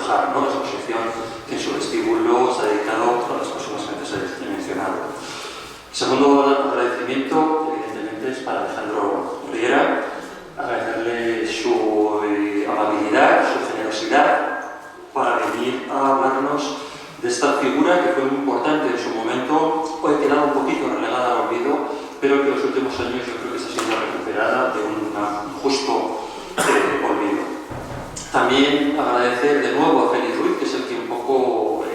trabajar, ¿no? La exposición que en su vestíbulo se ha dedicado a las personas que antes he mencionado. El segundo agradecimiento, evidentemente, es para Alejandro Riera, agradecerle su amabilidad, su generosidad para venir a hablarnos de esta figura que fue muy importante en su momento, hoy ha quedado un poquito relegada al olvido, pero que en los últimos años yo creo que está siendo recuperada de un justo olvido. También agradecer de nuevo a Félix Ruiz, que es el que un poco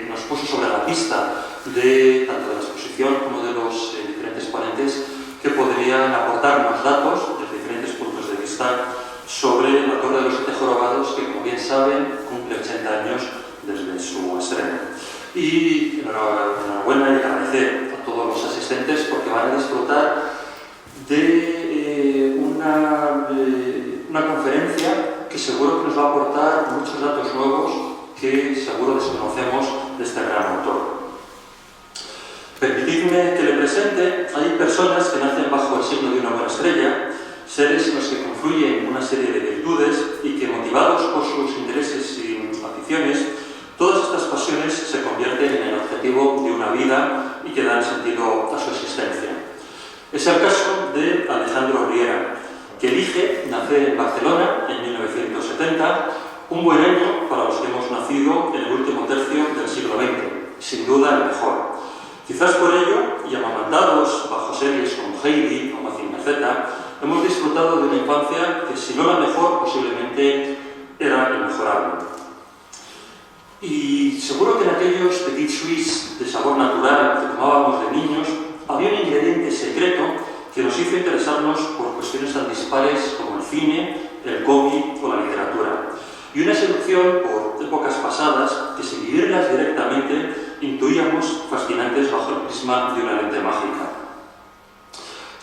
nos puso sobre la pista de tanto de la exposición como de los diferentes ponentes que podrían aportarnos datos desde diferentes puntos de vista sobre la Torre de los 7 Jorobados, que como bien saben cumple 80 años desde su estreno. Y enhorabuena y agradecer a todos los asistentes porque van a disfrutar de una conferencia que seguro que nos va a aportar muchos datos nuevos que seguro desconocemos de este gran autor. Permitidme que le presente, hay personas que nacen bajo el signo de una buena estrella, seres en los que confluyen una serie de virtudes y que, motivados por sus intereses y aficiones, todas estas pasiones se convierten en el objetivo de una vida y que dan sentido a su existencia. Es el caso de Alejandro Riera, que elige nacer en Barcelona en 1970, un buen año para los que hemos nacido en el último tercio del siglo XX, sin duda el mejor. Quizás por ello, y amamantados bajo series como Heidi o Mazinger Z, hemos disfrutado de una infancia que, si no la mejor, posiblemente era inmejorable. Y seguro que en aquellos petit suisse de sabor natural que tomábamos de niños, había un ingrediente secreto que nos hizo interesarnos por cuestiones tan dispares como el cine, el cómic o la literatura. Y una seducción por épocas pasadas que, sin vivirlas directamente, intuíamos fascinantes bajo el prisma de una lente mágica.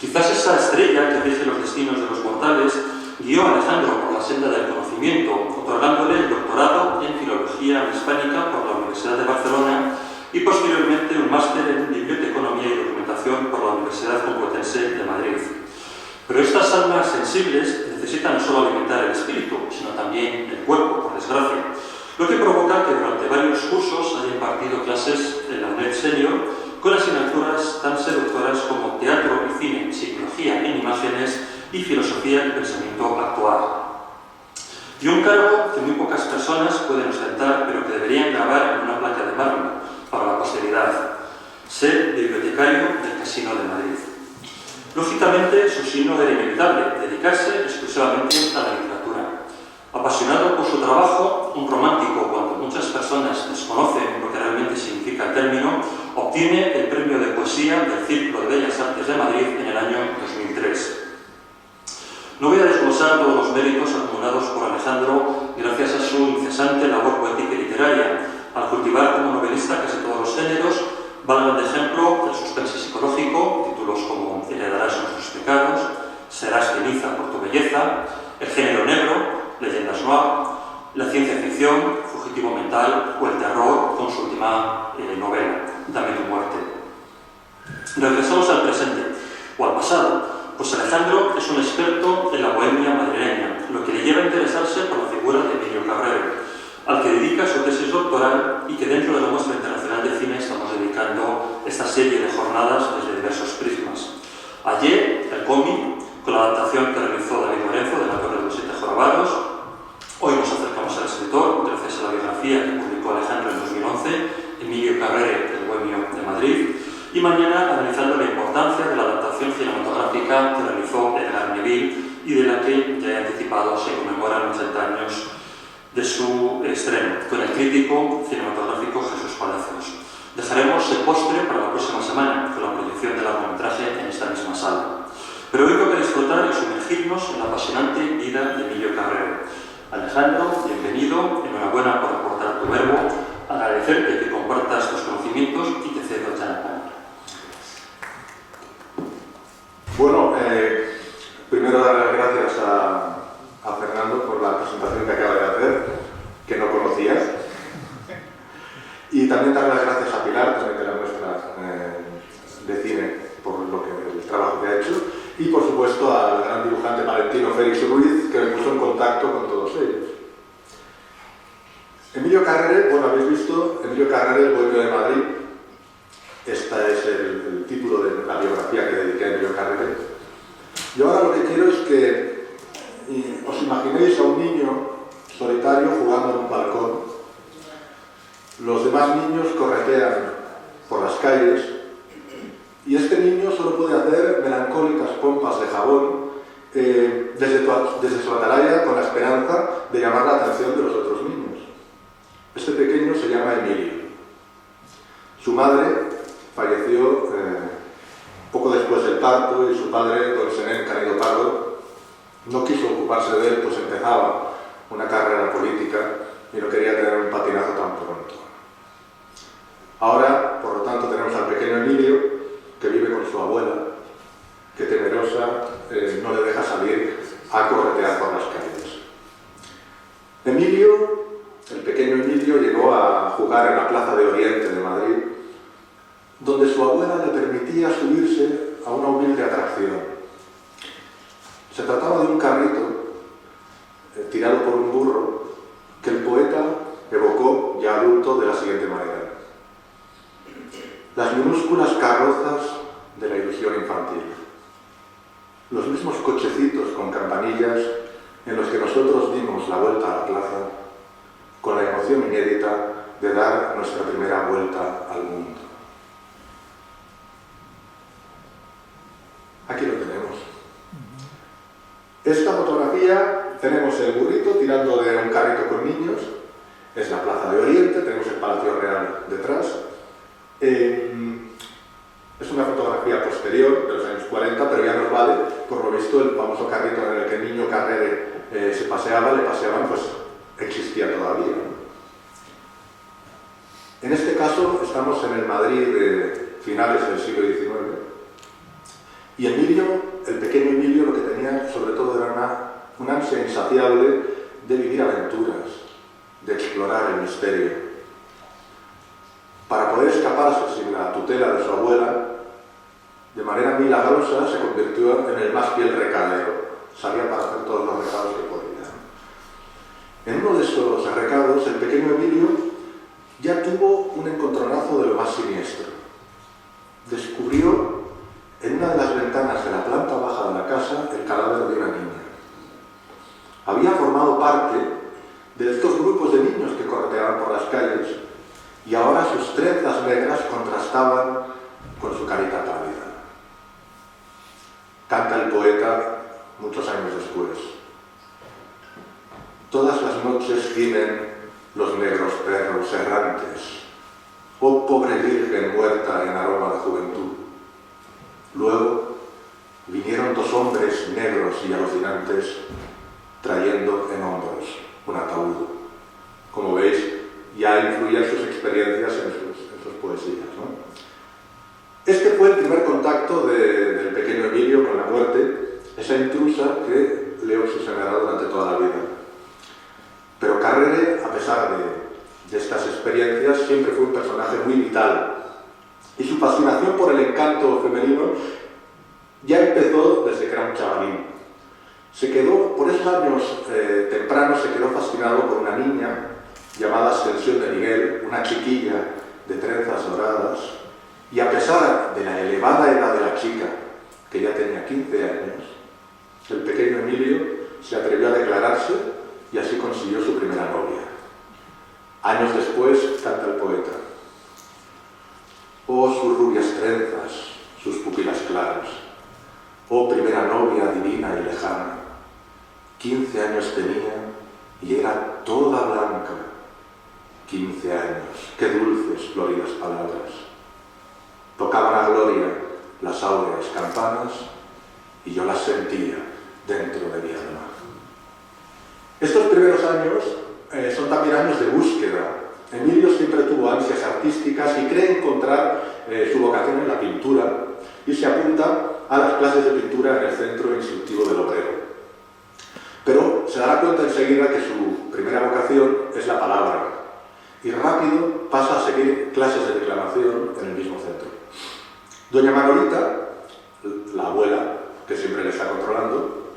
Quizás esa estrella que rige los destinos de los mortales guió a Alejandro por la senda del conocimiento, otorgándole el doctorado en Filología Hispánica por la Universidad de Barcelona y posteriormente un máster en Biblioteconomía y Documentación por la Universidad Complutense de Madrid. Pero estas almas sensibles necesitan no solo alimentar el espíritu, sino también el cuerpo, por desgracia, lo que provoca que durante varios cursos haya impartido clases en la UNED Senior con asignaturas tan seductoras como teatro y cine, psicología en imágenes y filosofía y pensamiento actual. Y un cargo que muy pocas personas pueden ostentar, pero que deberían grabar en una placa de mármol para la posteridad: ser bibliotecario del Casino de Madrid. Lógicamente, su signo era inevitable: dedicarse exclusivamente a la literatura. Apasionado por su trabajo, un romántico cuando muchas personas desconocen lo que realmente significa el término, obtiene el premio de poesía del Círculo de Bellas Artes de Madrid en el año 2003. No voy a desglosar todos los méritos acumulados por Alejandro gracias a su incesante labor poética y literaria, al cultivar como novelista casi todos los géneros, valgan de ejemplo el suspense psicológico, títulos como Heredarás nuestros pecados, Serás ceniza por tu belleza, el género negro, Leyendas noir, la ciencia ficción, Fugitivo mental o el terror con su última novela, Dame tu muerte. Regresamos al presente, o al pasado, pues Alejandro es un experto en la bohemia madrileña, lo que le lleva a interesarse por la figura de Emilio Carrero, al que dedica su tesis doctoral y que dentro de la Muestra Internacional de Cine estamos dedicando esta serie de jornadas desde diversos prismas. Ayer, el cómic, con la adaptación que realizó David Lorenzo de La Torre de los 7 Jorobados. Hoy nos acercamos al escritor, gracias a la biografía que publicó Alejandro en 2011, Emilio Carrere, el bohemio de Madrid, y mañana analizando la importancia de la adaptación cinematográfica que realizó Edgar Neville y de la que ya he anticipado se conmemoran 80 años de su estreno, con el crítico cinematográfico Jesús Palacios. Dejaremos el postre para la próxima semana, con la proyección del largometraje en esta misma sala. Pero hoy toca disfrutar y sumergirnos en la apasionante vida de Emilio Carrero. Alejandro, bienvenido, enhorabuena por aportar tu verbo, agradecerte que compartas tus conocimientos y te cedo ya la palabra. Bueno, primero dar las gracias a Fernando por la presentación que acaba de hacer, que no conocías, y también dar las gracias a Pilar, también de la muestra de cine, por el trabajo que ha hecho, y por supuesto al gran dibujante palentino Félix Ruiz, que me puso en contacto con todos ellos. Emilio Carrere, bueno, habéis visto, Emilio Carrere, el Bohemio de Madrid. Este es el título de la biografía que dediqué a Emilio Carrere. Yo ahora lo que quiero es que os imaginéis a un niño solitario jugando en un balcón. Los demás niños corretean por las calles y este niño solo puede hacer melancólicas pompas de jabón desde su atalaya con la esperanza de llamar la atención de los otros niños. Este pequeño se llama Emilio. Su madre falleció poco después del parto y su padre, don Senén Canedo Pardo, no quiso ocuparse de él, pues empezaba una carrera política y no quería tener un patinazo tan pronto. Ahora, por lo tanto, tenemos al pequeño Emilio, que vive con su abuela, que temerosa no le deja salir a corretear por las calles. Emilio, el pequeño Emilio, llegó a jugar en la Plaza de Oriente de Madrid, donde su abuela le permitía subirse a una humilde atracción. Se trataba de un carrito tirado por un burro que el poeta evocó ya adulto de la siguiente manera: las minúsculas carrozas de la ilusión infantil, los mismos cochecitos con campanillas en los que nosotros dimos la vuelta a la plaza con la emoción inédita de dar nuestra primera vuelta al mundo. Aquí lo tenemos. Esta fotografía, tenemos el burrito tirando de un carrito con niños, es la Plaza de Oriente, tenemos el Palacio Real detrás. Es una fotografía posterior, de los años 40, pero ya nos vale, por lo visto el famoso carrito en el que el niño Carrere se paseaba, le paseaban, pues existía todavía, ¿no? En este caso estamos en el Madrid de finales del siglo XIX. Y Emilio, el pequeño Emilio, lo que tenía sobre todo era una ansia insaciable de vivir aventuras, de explorar el misterio. Para poder escaparse sin la tutela de su abuela, de manera milagrosa se convirtió en el más fiel recadero. Salía para hacer todos los recados que podía. En uno de esos recados, el pequeño Emilio ya tuvo un encontronazo de lo más siniestro. Descubrió en una de las ventanas de la planta baja de la casa el cadáver de una niña. Había formado parte de estos grupos de niños que correteaban por las calles y ahora sus trenzas negras contrastaban con su carita pálida. Canta el poeta muchos años después: todas las noches gimen los negros perros errantes, oh pobre virgen muerta en aroma de juventud. Luego vinieron dos hombres negros y alucinantes trayendo en hombros un ataúd. Como veis, ya influían sus experiencias en sus poesías, ¿no? Este fue el primer contacto del pequeño Emilio con la muerte, esa intrusa que le obsesionará durante toda la vida. Pero Carrere, a pesar de estas experiencias, siempre fue un personaje muy vital. Y su fascinación por el encanto femenino ya empezó desde que era un chavalín. Por esos años tempranos se quedó fascinado por una niña llamada Ascensión de Miguel, una chiquilla de trenzas doradas, y a pesar de la elevada edad de la chica, que ya tenía 15 años, el pequeño Emilio se atrevió a declararse y así consiguió su primera novia. Años después canta el poeta: oh sus rubias trenzas, sus pupilas claras, oh primera novia divina y lejana, 15 años tenía y era toda blanca. 15 años, qué dulces, floridas palabras. Tocaban a gloria las áureas campanas y yo las sentía dentro de mi alma. Estos primeros años son también años de búsqueda. Emilio siempre tuvo ansias artísticas y cree encontrar su vocación en la pintura y se apunta a las clases de pintura en el Centro Instructivo del Obrero. Pero se dará cuenta enseguida que su primera vocación es la palabra y rápido pasa a seguir clases de declamación en el mismo centro. Doña Manolita, la abuela, que siempre le está controlando,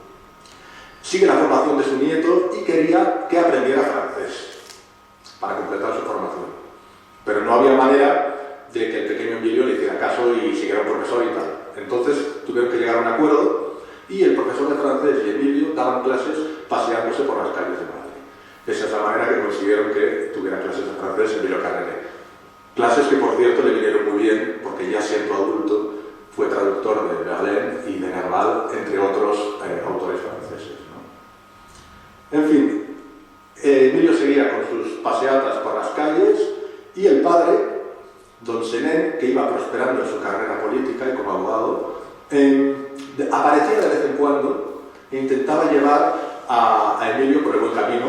sigue la formación de su nieto y quería que aprendiera francés. para completar su formación. Pero no había manera de que el pequeño Emilio le hiciera caso y siguiera un profesor y tal. Entonces tuvieron que llegar a un acuerdo y el profesor de francés y Emilio daban clases paseándose por las calles de Madrid. Esa es la manera que consiguieron que tuviera clases de francés Emilio Carrere. Clases que, por cierto, le vinieron muy bien porque ya siendo adulto fue traductor de Verlaine y de Nerval, entre otros autores franceses, ¿no? En fin, Emilio seguía con sus paseatas por las calles y el padre, don Senén, que iba prosperando en su carrera política y como abogado, aparecía de vez en cuando e intentaba llevar a Emilio por el buen camino,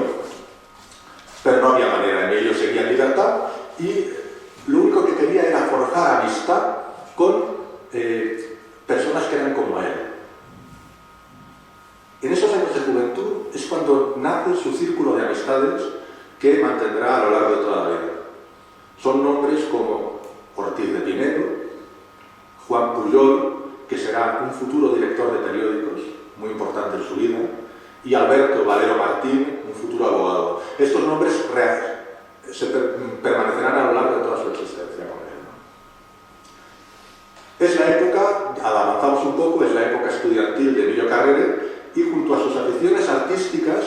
pero no había manera. Emilio seguía en libertad y lo único que quería era forjar amistad con personas que eran como él. En esos años de juventud es cuando nace su círculo de amistades que mantendrá a lo largo de toda la vida. Son nombres como Ortiz de Pinedo, Juan Pujol, que será un futuro director de periódicos, muy importante en su vida, y Alberto Valero Martín, un futuro abogado. Estos nombres permanecerán a lo largo de toda su existencia con él, ¿no? Es la época, avanzamos un poco, es la época estudiantil de Emilio Carrere y junto a sus aficiones artísticas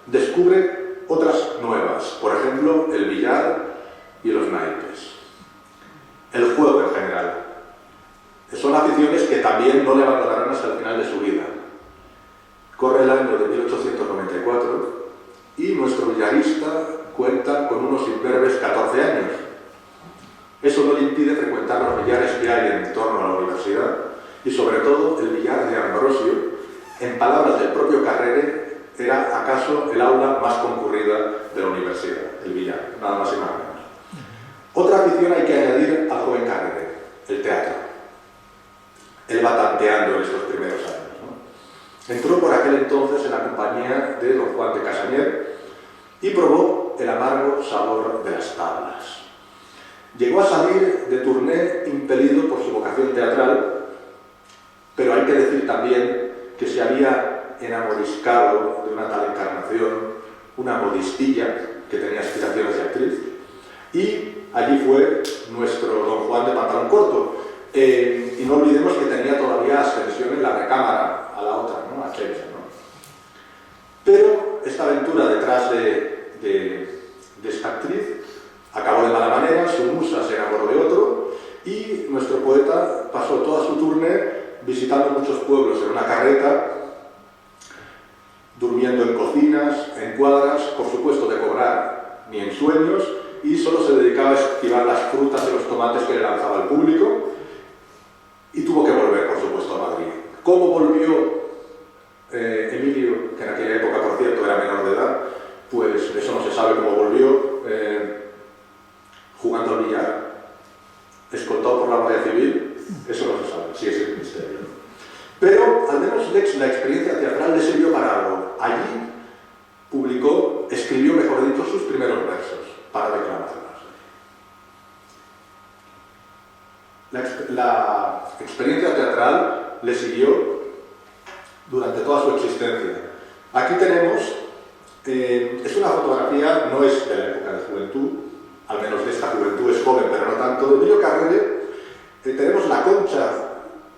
descubre otras nuevas, por ejemplo, el billar y los naipes. El juego en general. Son aficiones que también no le abandonarán hasta el final de su vida. Corre el año de 1894 y nuestro billarista cuenta con unos imberbes 14 años. Eso no le impide frecuentar los billares que hay en torno a la universidad y sobre todo el billar de Ambrosio, en palabras del propio Carrere, era acaso el aula más concurrida de la universidad, el billar, nada más y nada menos. Otra afición hay que añadir al joven Carrere, el teatro. Él va tanteando en estos primeros años, ¿no? Entró por aquel entonces en la compañía de don Juan de Casañer y probó el amargo sabor de las tablas. Llegó a salir de Tournai impelido por su vocación teatral, pero hay que decir también que se había enamoriscado de una tal encarnación, una modistilla que tenía aspiraciones de actriz, y allí fue nuestro don Juan de pantalón corto. Y no olvidemos que tenía todavía ascensión en la recámara a la otra, ¿no? A Chelsea, ¿no? Pero esta aventura detrás de esta actriz acabó de mala manera, su musa se enamoró de otro y nuestro poeta pasó toda su tournée visitando muchos pueblos en una carreta, durmiendo en cocinas, en cuadras, por supuesto de cobrar ni en sueños, y solo se dedicaba a esquivar las frutas y los tomates que le lanzaba al público, y tuvo que volver, por supuesto, a Madrid. ¿Cómo volvió Emilio, que en aquella época, por cierto, era menor de edad? Pues eso no se sabe cómo volvió, jugando al billar, escoltado por la Guardia Civil, eso no se sabe, sí es el misterio. Pero al menos la experiencia teatral le sirvió para algo. Allí escribió, mejor dicho, sus primeros versos para declamarlos. La experiencia teatral le siguió durante toda su existencia. Aquí tenemos, es una fotografía, no es de la época de juventud, al menos de esta juventud, es joven, pero no tanto, de Emilio Carrere. Tenemos la concha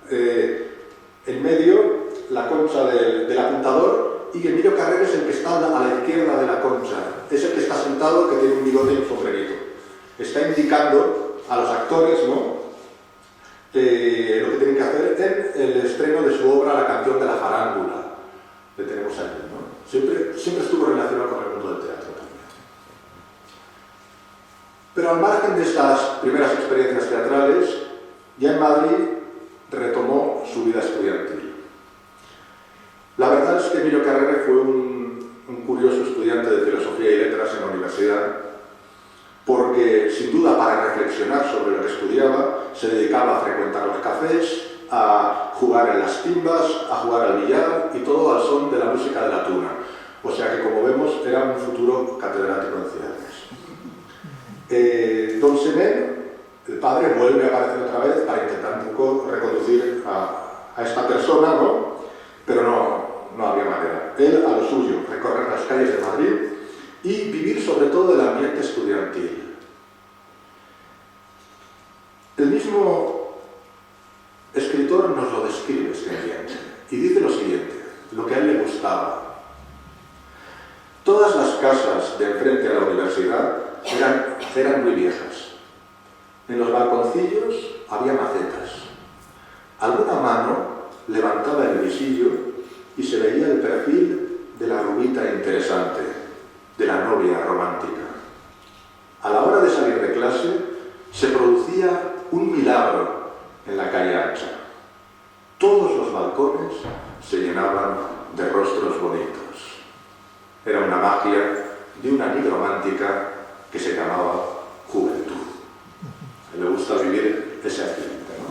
en medio, la concha del apuntador, y Emilio Carrere es el que está a la izquierda de la concha, es el que está sentado, que tiene un bigote y un sombrerito. Está indicando a los actores, ¿no?, lo que tienen que hacer en el estreno de su obra La canción de la farándula. Le tenemos aquí, ¿no? Siempre estuvo relacionado con el mundo del teatro también. Pero al margen de estas primeras experiencias teatrales, ya en Madrid retomó su vida estudiantil. La verdad es que Emilio Carrere fue un curioso estudiante de filosofía y letras en la universidad, porque sin duda para reflexionar sobre lo que estudiaba se dedicaba a frecuentar los cafés, a jugar en las timbas, a jugar al billar y todo al son de la música de la tuna. O sea que, como vemos, era un futuro catedrático en ciencias. Don Senén, el padre, vuelve a aparecer otra vez para intentar un poco reconducir a esta persona, ¿no? Pero no había manera. Él a lo suyo, recorrer las calles de Madrid y vivir sobre todo del ambiente estudiantil. El mismo escritor nos lo describe este ambiente y dice lo siguiente, lo que a él le gustaba. Todas las casas de enfrente a la universidad eran muy viejas. En los balconcillos había macetas. Alguna mano levantaba el visillo y se veía el perfil de la rubita interesante, de la novia romántica. A la hora de salir de clase se producía un milagro en la calle ancha. Todos los balcones se llenaban de rostros bonitos. Era una magia de una nigromántica que se llamaba juventud. Le gusta vivir ese ambiente, ¿no?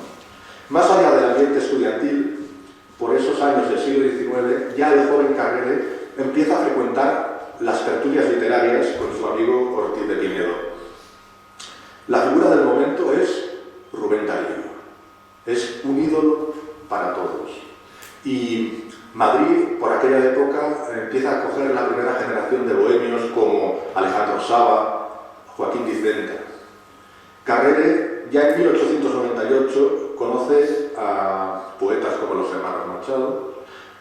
Más allá del ambiente estudiantil, por esos años del siglo XIX, ya el joven Carrere empieza a frecuentar las tertulias literarias con su amigo Ortiz de Pinedo. La figura del momento es Rubén Darío. Es un ídolo para todos. Y Madrid, por aquella época, empieza a coger la primera generación de bohemios como Alejandro Saba, Joaquín Vicenta. Carrere, ya en 1898, conoce a poetas como los hermanos Machado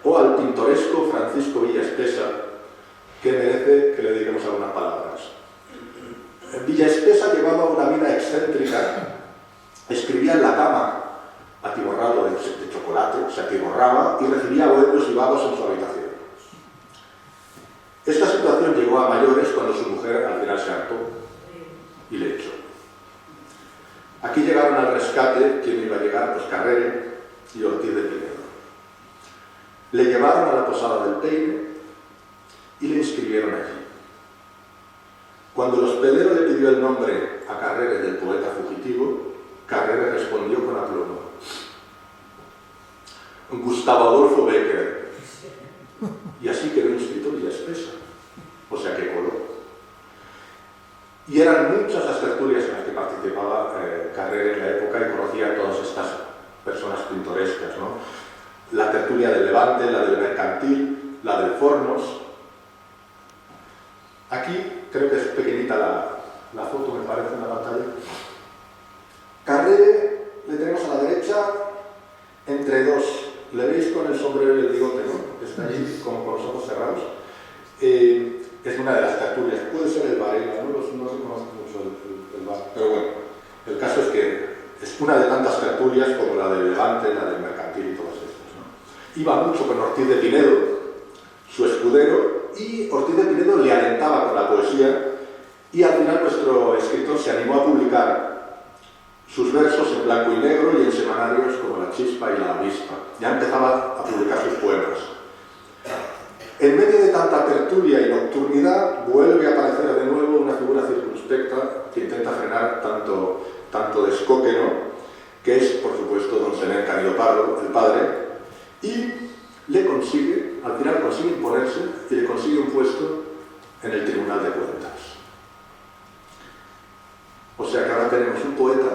o al pintoresco Francisco Villa Espesa, que merece que le dediquemos algunas palabras. Villa Espesa llevaba una vida excéntrica, escribía en la cama, atiborrado de chocolate, se atiborraba y recibía bohemios y vagos en su habitación. Esta situación llegó a mayores cuando su mujer al final se hartó y le echó. Aquí llegaron al rescate, ¿quién iba a llegar? Pues Carrere y Ortiz de Pinedo. Le llevaron a la posada del Peine y le inscribieron allí. Cuando el hospedero le pidió el nombre a Carrere del poeta fugitivo, Carrere respondió con aplomo: Gustavo Adolfo Bécquer. Y así quedó inscrito Villa Espesa. O sea que coló. Y eran muchas las tertulias en las que participaba Carrere en la época y conocía a todas estas personas pintorescas, ¿no? La tertulia del Levante, la del Mercantil, la del Fornos. Aquí creo que es pequeñita la foto, me parece, en la pantalla. Carrere le tenemos a la derecha entre dos. Le veis con el sombrero y el bigote, ¿no? Que está allí como con los ojos cerrados. Es una de las tertulias. Puede ser el Varela, no se conoce mucho el bar. Pero bueno, el caso es que es una de tantas tertulias como la del Levante, la del Mercantil y todas estas, ¿no? Iba mucho con Ortiz de Pinedo, su escudero, y Ortiz de Pinedo le alentaba con la poesía y al final nuestro escritor se animó a publicar sus versos en blanco y negro y en semanarios como La Chispa y La Avispa. Ya empezaba a publicar sus poemas. En medio de tanta tertulia y nocturnidad vuelve a aparecer de nuevo una figura circunspecta que intenta frenar tanto descoque, ¿no? Que es, por supuesto, don Senén Canido Pardo, el padre, y le consigue, al final consigue imponerse y le consigue un puesto en el Tribunal de Cuentas. O sea que ahora tenemos un poeta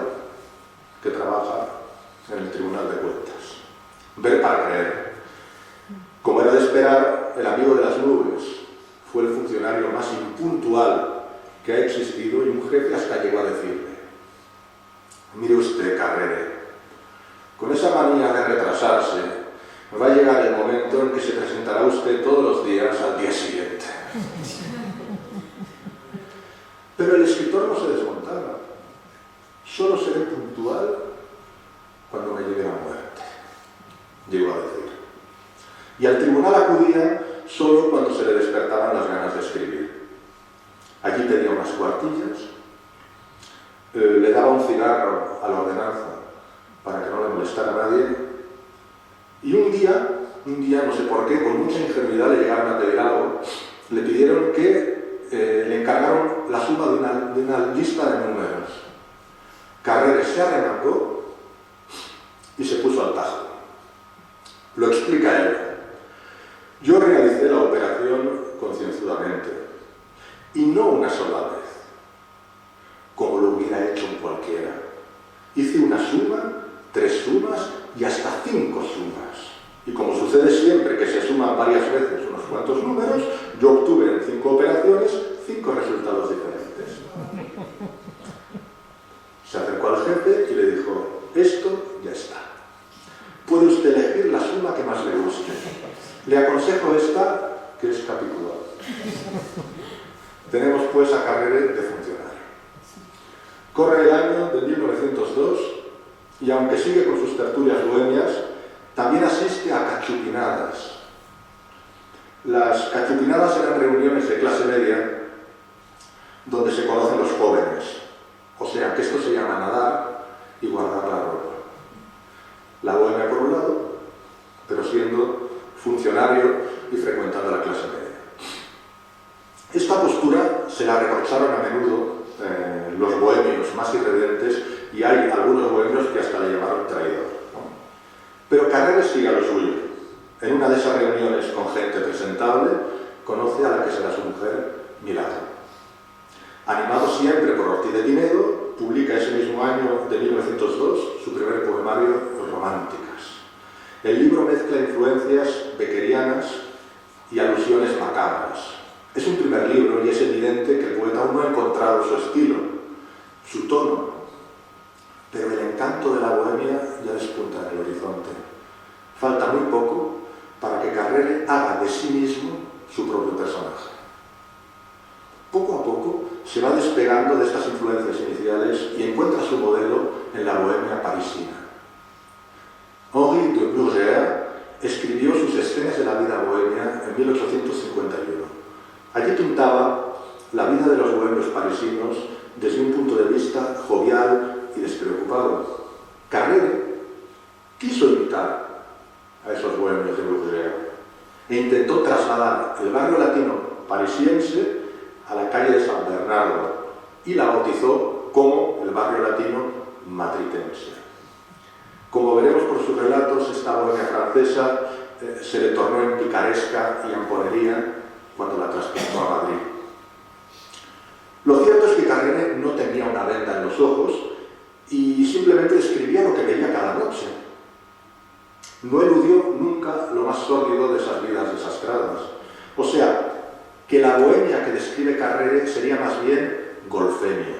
que trabaja en el Tribunal de Cuentas. Ver para creer. Como era de esperar, el amigo de las nubes fue el funcionario más impuntual que ha existido y un jefe hasta llegó a decirle: mire usted, Carrere, con esa manía de retrasarse, va a llegar el momento en que se presentará usted todos los días al día siguiente. Pero el escritor no se desmontaba. Solo seré puntual cuando me llegue la muerte, llegó a decir. Y al tribunal acudía solo cuando se le despertaban las ganas de escribir. Allí tenía unas cuartillas, le daba un cigarro a la ordenanza para que no le molestara a nadie, y un día, no sé por qué, con mucha ingenuidad le llegaron a pedir algo, le pidieron que le encargaron la suma de una lista de números. Carrere se arremangó y se puso al tajo. Lo explica él. Yo realicé la operación concienzudamente, y no una sola vez, como lo hubiera hecho en cualquiera. Hice una suma, 3 sumas y hasta 5 sumas. Y como sucede siempre que se suman varias veces unos cuantos números, yo obtuve en 5 operaciones 5 resultados diferentes. Se acercó al jefe y le dijo, esto ya está. Puede usted elegir la suma que más le guste. Le aconsejo esta, que es capitular. Tenemos pues a Carrere de funcionario. Corre el año de 1902 y aunque sigue con sus tertulias bohemias, también asiste a cachupinadas. Las cachupinadas eran reuniones de clase media donde se conocen los jóvenes. O sea, que esto se llama nadar y guardar la ropa. La bohemia por un lado, pero siendo funcionario y frecuentando la clase media. Esta postura se la reprocharon a menudo los bohemios más irreverentes y hay algunos bohemios que hasta le llamaron traidor, ¿no? Pero Carrere sigue a lo suyo. En una de esas reuniones con gente presentable, conoce a la que será su mujer, Milagro. Animado siempre por Ortiz de Pinedo, publica ese mismo año de 1902 su primer poemario, Románticas. El libro mezcla influencias beckerianas y alusiones macabras. Es un primer libro y es evidente que el poeta aún no ha encontrado su estilo, su tono, pero el encanto de la bohemia ya despunta en el horizonte. Falta muy poco para que Carrere haga de sí mismo su propio personaje. Poco a poco se va despegando de estas influencias iniciales y encuentra su modelo en la bohemia parisina. Henri de Bourgeat escribió sus escenas de la vida bohemia en 1851. Allí pintaba la vida de los bohemios parisinos desde un punto de vista jovial y despreocupado. Carrere quiso imitar a esos bohemios de Bourgeat e intentó trasladar el barrio latino parisiense a la calle de San Bernardo y la bautizó como el barrio latino matritense. Como veremos por sus relatos, esta bohemia francesa se le tornó en picaresca y amponería cuando la trasplantó a Madrid. Lo cierto es que Carrere no tenía una venda en los ojos y simplemente escribía lo que veía cada noche. No eludió nunca lo más sórdido de esas vidas desastradas. O sea, que la bohemia que describe Carrere sería más bien golfemia.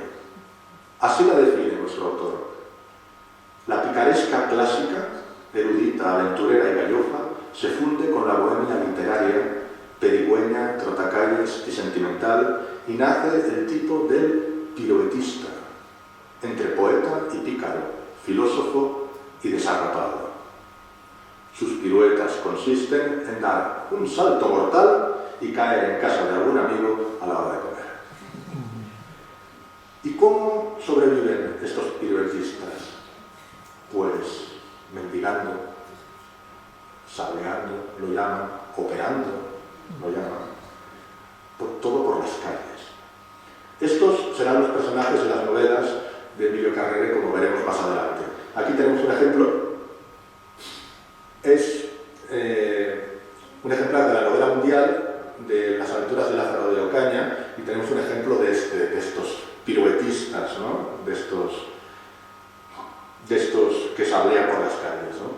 Así la define nuestro autor. La picaresca clásica, erudita, aventurera y gallofa, se funde con la bohemia literaria, pedigüeña, trotacalles y sentimental, y nace el tipo del piruetista, entre poeta y pícaro, filósofo y desarrapado. Sus piruetas consisten en dar un salto mortal y caer en casa de algún amigo a la hora de comer. ¿Y cómo sobreviven estos piruetistas? Pues mendigando, sableando, lo llaman, operando, lo llaman, todo por las calles. Estos serán los personajes de las novelas de Emilio Carrere, como veremos más adelante. Aquí tenemos un ejemplo. Es un ejemplar de la novela mundial de las aventuras de Lázaro de Ocaña y tenemos un ejemplo de estos piruetistas, ¿no? de estos que sablean por las calles, ¿no?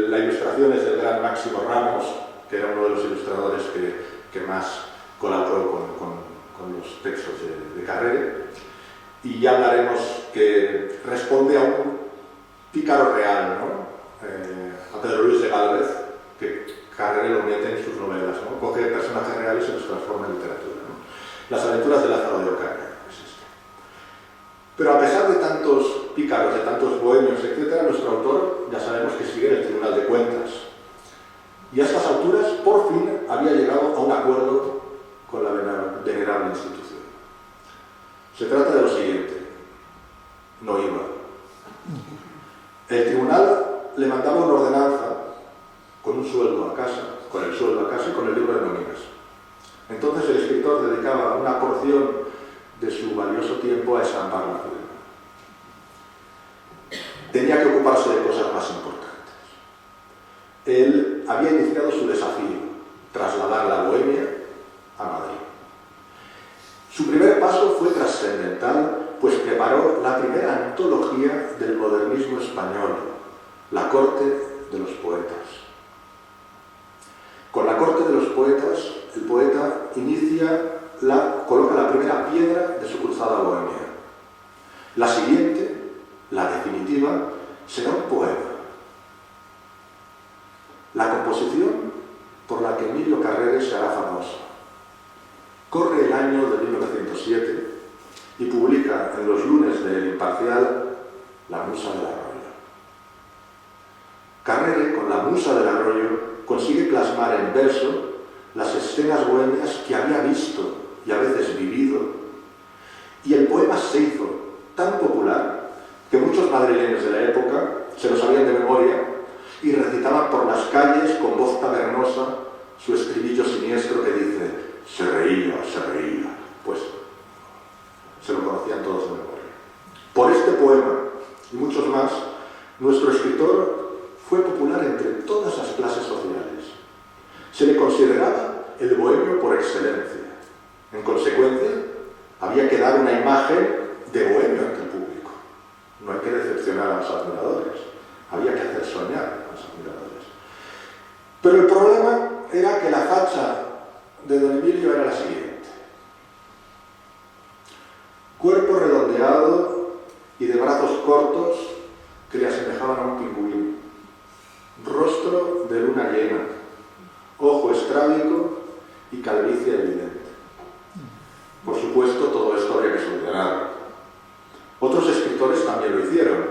La ilustración es del gran Máximo Ramos, que era uno de los ilustradores que más colaboró con los textos de Carrere, y ya hablaremos que responde a un pícaro real, ¿no? A Pedro Luis de Gálvez, que Carrere lo mete en sus novelas, ¿no? Coge personajes reales y los transforma en literatura, ¿no? Las aventuras de Lázaro de Ocaña es este. Pero a pesar de tantos pícaros, de tantos bohemios, etc., nuestro autor ya sabemos que sigue en el Tribunal de Cuentas. Y a estas alturas, por fin, había llegado a un acuerdo con la venerable institución. Se trata de lo siguiente: no iba. El tribunal le mandaba una ordenanza con un sueldo a casa, con el sueldo a casa y con el libro de nóminas. Entonces el escritor dedicaba una porción de su valioso tiempo a estampar la firma. Tenía que ocuparse de cosas más importantes. Él había iniciado su desafío, trasladar la bohemia a Madrid. Su primer paso fue trascendental, pues preparó la primera antología del modernismo español, La Corte de los Poetas. Con La Corte de los Poetas, el poeta inicia coloca la primera piedra de su cruzada bohemia. La siguiente, la definitiva, será un poema. La composición por la que Emilio Carrere se hará famoso. Corre el año de 1907 y publica en los lunes del Imparcial La Musa del Arroyo. Carrere, con La Musa del Arroyo, consigue plasmar en verso las escenas bohemias que había visto y a veces vivido, y el poema se hizo tan popular que muchos madrileños de la época se lo sabían de memoria y recitaban por las calles con voz tabernosa su estribillo siniestro que dice se reía, pues se lo conocían todos de memoria. Por este poema y muchos más, nuestro escritor fue popular entre todas las clases sociales. Se le consideraba el bohemio por excelencia. En consecuencia, había que dar una imagen de bohemio ante el público. No hay que decepcionar a los admiradores, había que hacer soñar a los admiradores. Pero el problema era que la facha de don Emilio era la siguiente: cuerpo redondeado y de brazos cortos que le asemejaban a un pingüino, rostro de luna llena, ojo estrábico y calvicie evidente. Por supuesto, todo esto habría que solucionarlo. Otros escritores también lo hicieron.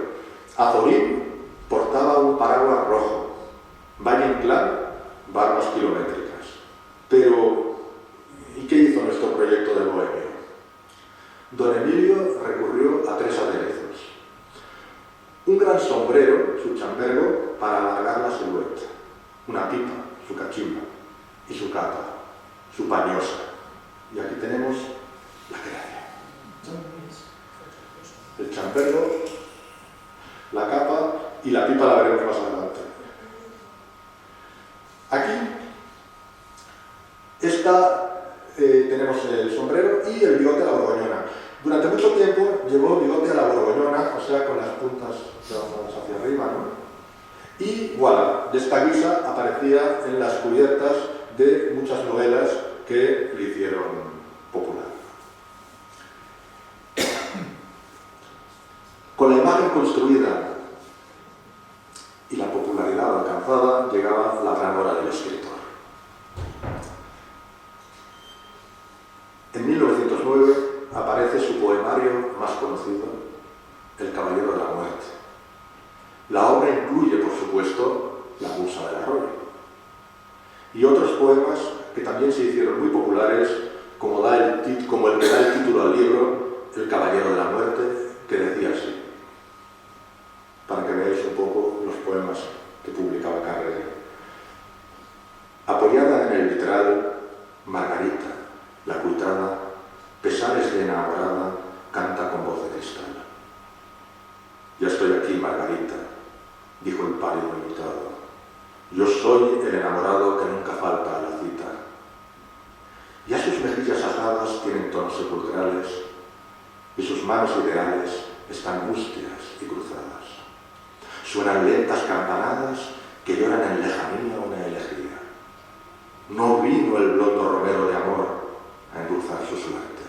Azorín portaba un paraguas rojo, Valle Inclán, barbas kilométricas. Pero, ¿y qué hizo nuestro proyecto de bohemio? Don Emilio recurrió a 3 aderezos. Un gran sombrero, su chambergo, para alargar la silueta. Una pipa, su cachimba. Y su capa, su pañosa. Y aquí tenemos la creación. El chambergo, la capa y la pipa la veremos más adelante. Aquí tenemos el sombrero y el bigote a la borgoñona. Durante mucho tiempo llevó bigote a la borgoñona, o sea, con las puntas hacia arriba, ¿no? Y voilà, de esta guisa aparecía en las cubiertas de muchas novelas que le hicieron popular. Con la imagen construida y la popularidad alcanzada llegaba la gran hora del escritor. En 1909 aparece su poemario más conocido, El Caballero de la Muerte. La obra incluye, por supuesto, La Musa del Arroyo y otros poemas que también se hicieron muy populares, como el que da el título al libro, El Caballero de la Muerte, que decía así, para que veáis un poco los poemas que publicaba Carrere. Apoyada en el vitral, Margarita, la cuitada, pesares de enamorada, canta con voz de cristal. Ya estoy aquí, Margarita, dijo el pálido invitado. Yo soy el enamorado que nunca falta a la cita. Ya sus mejillas ajadas tienen tonos sepulcrales y sus manos ideales están mustias y cruzadas. Suenan lentas campanadas que lloran en lejanía una elegía. No vino el blondo romero de amor a endulzar su suerte,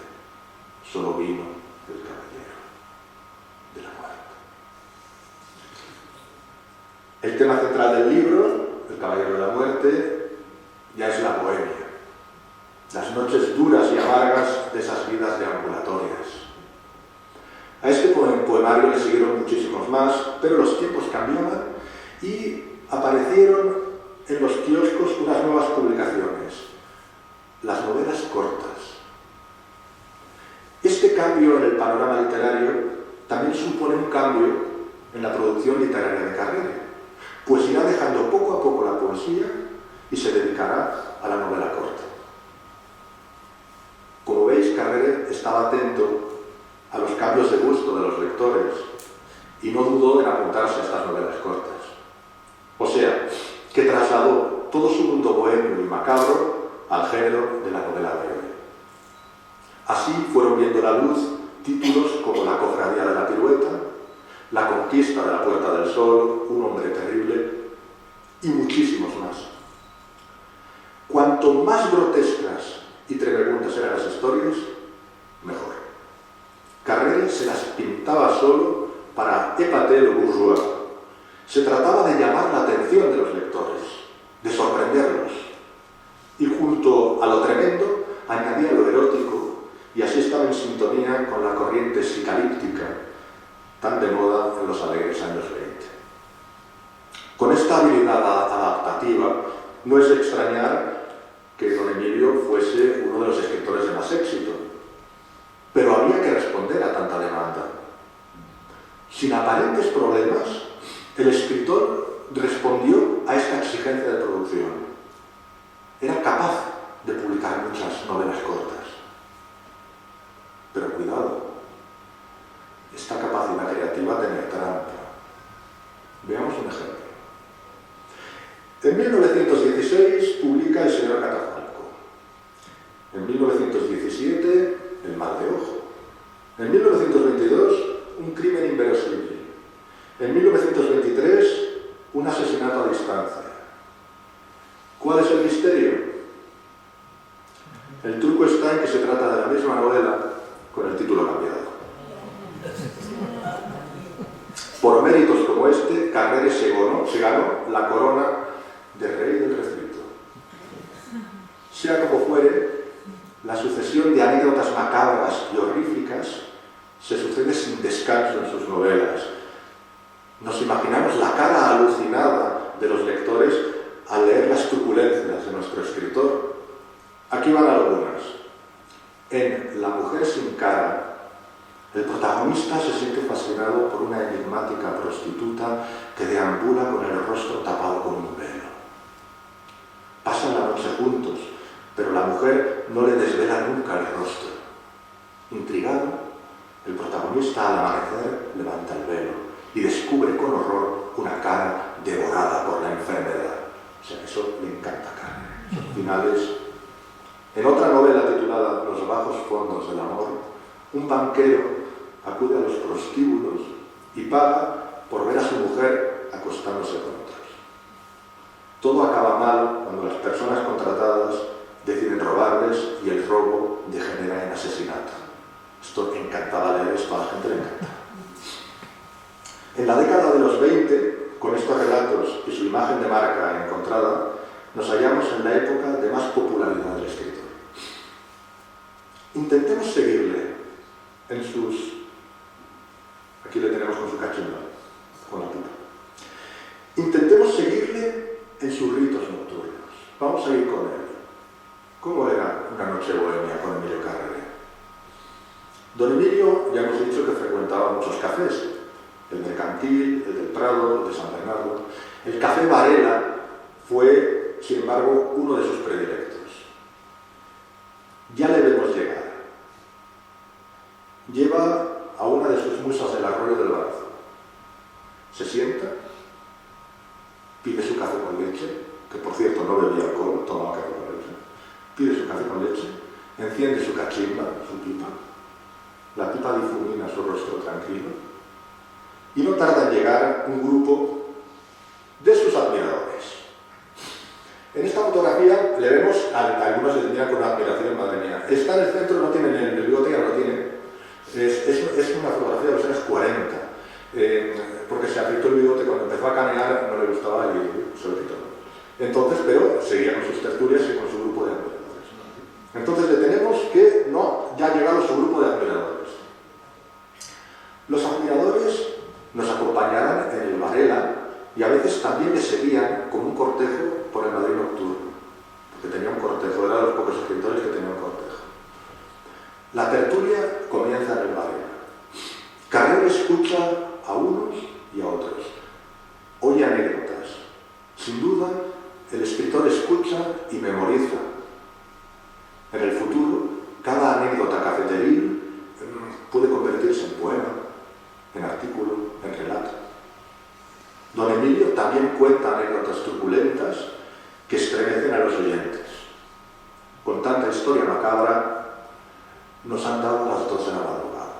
solo vino el caballero de la muerte. El tema central del libro, El Caballero de la Muerte, ya es la bohemia, las noches duras y amargas de esas vidas deambulatorias. A este poemario le siguieron muchísimos más, pero los tiempos cambiaban y aparecieron en los kioscos unas nuevas publicaciones, las novelas cortas. Este cambio en el panorama literario también supone un cambio en la producción literaria de Carrere, pues irá dejando poco a poco la poesía y se dedicará a la novela corta. Como veis, Carrere estaba atento a los cambios de gusto de los lectores y no dudó en apuntarse a estas novelas cortas. O sea, que trasladó todo su mundo bohemio y macabro al género de la novela breve. Así fueron viendo la luz títulos como La Cofradía de la Pirueta, La Conquista de la Puerta del Sol, Un hombre terrible y muchísimos más. Cuanto más grotescas y tremebundas eran las historias, Carrere se las pintaba solo para épater le bourgeois. Se trataba de llamar la atención de los lectores, de sorprenderlos. Y junto a lo tremendo añadía lo erótico, y así estaba en sintonía con la corriente psicalíptica, tan de moda en los alegres años 20. Con esta habilidad adaptativa, no es de extrañar que don Emilio fuese uno de los escritores de más éxito. Pero había que responder a tanta demanda. Sin aparentes problemas, el escritor respondió a esta exigencia de producción. Era capaz de publicar muchas novelas cortas. Pero cuidado, esta capacidad creativa tenía trampa. Veamos un ejemplo. En 1916 publica El señor Catafalco. En 1917, El mal de ojo. En 1922, Un crimen inverosímil. En 1923, Un asesinato a distancia. ¿Cuál es el misterio? El truco está en que se trata de la misma novela con el título cambiado. Por méritos como este, Carrere se ganó la corona de rey del refrito. Sea como fuere, la sucesión de anécdotas macabras y horríficas se sucede sin descanso en sus novelas. Nos imaginamos la cara alucinada de los lectores al leer las truculencias de nuestro escritor. Aquí van algunas. En La mujer sin cara, el protagonista se siente fascinado por una enigmática prostituta que deambula con el rostro tapado con un velo. Pasan la noche juntos, pero la mujer no le desvela nunca el rostro. Intrigado, el protagonista al amanecer levanta el velo y descubre con horror una cara devorada por la enfermedad. O sea, eso le encanta a Carrere. Esos finales. En otra novela titulada Los bajos fondos del amor, un banquero acude a los prostíbulos y paga por ver a su mujer acostándose con otros. Todo acaba mal cuando las personas contratadas deciden robarles y el robo degenera en asesinato. Esto encantaba leer esto, a la gente le encanta. En la década de los 20, con estos relatos y su imagen de marca encontrada, nos hallamos en la época de más popularidad del escritor. Intentemos seguirle en sus... Aquí le tenemos con su cachimba, con la pipa. Intentemos seguirle en sus ritos nocturnos. Vamos a ir con él. ¿Cómo era una noche bohemia con Emilio Carrere? Don Emilio, ya hemos dicho que frecuentaba muchos cafés. El Mercantil, el del Prado, el de San Bernardo. El Café Varela fue, sin embargo, uno de sus predilectos. Ya le vemos llegar. Lleva a una de sus musas del Arroyo del Barzo. Se sienta, pide su café con leche, que por cierto no bebía alcohol, tomaba café con leche. Pide su café con leche, enciende su cachimba, su pipa. La pipa difumina su rostro tranquilo. Y no tarda en llegar un grupo de sus admiradores. En esta fotografía le vemos, algunos le miran con una admiración, madre mía. Está en el centro, no tiene el bigote, ya no lo tiene. Es una fotografía de los años 40, porque se afeitó el bigote cuando empezó a canear, no le gustaba y se lo quitó. Entonces, pero seguía con sus tertulias y con su grupo de admiradores. Entonces le tenemos que ya ha llegado su grupo de admiradores. Los admiradores nos acompañarán en el Varela y a veces también le seguían con un cortejo por el Madrid nocturno, porque tenía un cortejo, era de los pocos escritores que tenían un cortejo. La tertulia comienza en el Varela. Carrere escucha a unos y a otros, oye anécdotas. Sin duda, el escritor escucha y memoriza. En el futuro, cada anécdota cafeteril puede convertirse en poema, en artículo, en relato. Don Emilio también cuenta anécdotas truculentas que estremecen a los oyentes. Con tanta historia macabra, nos han dado las 12 de la madrugada.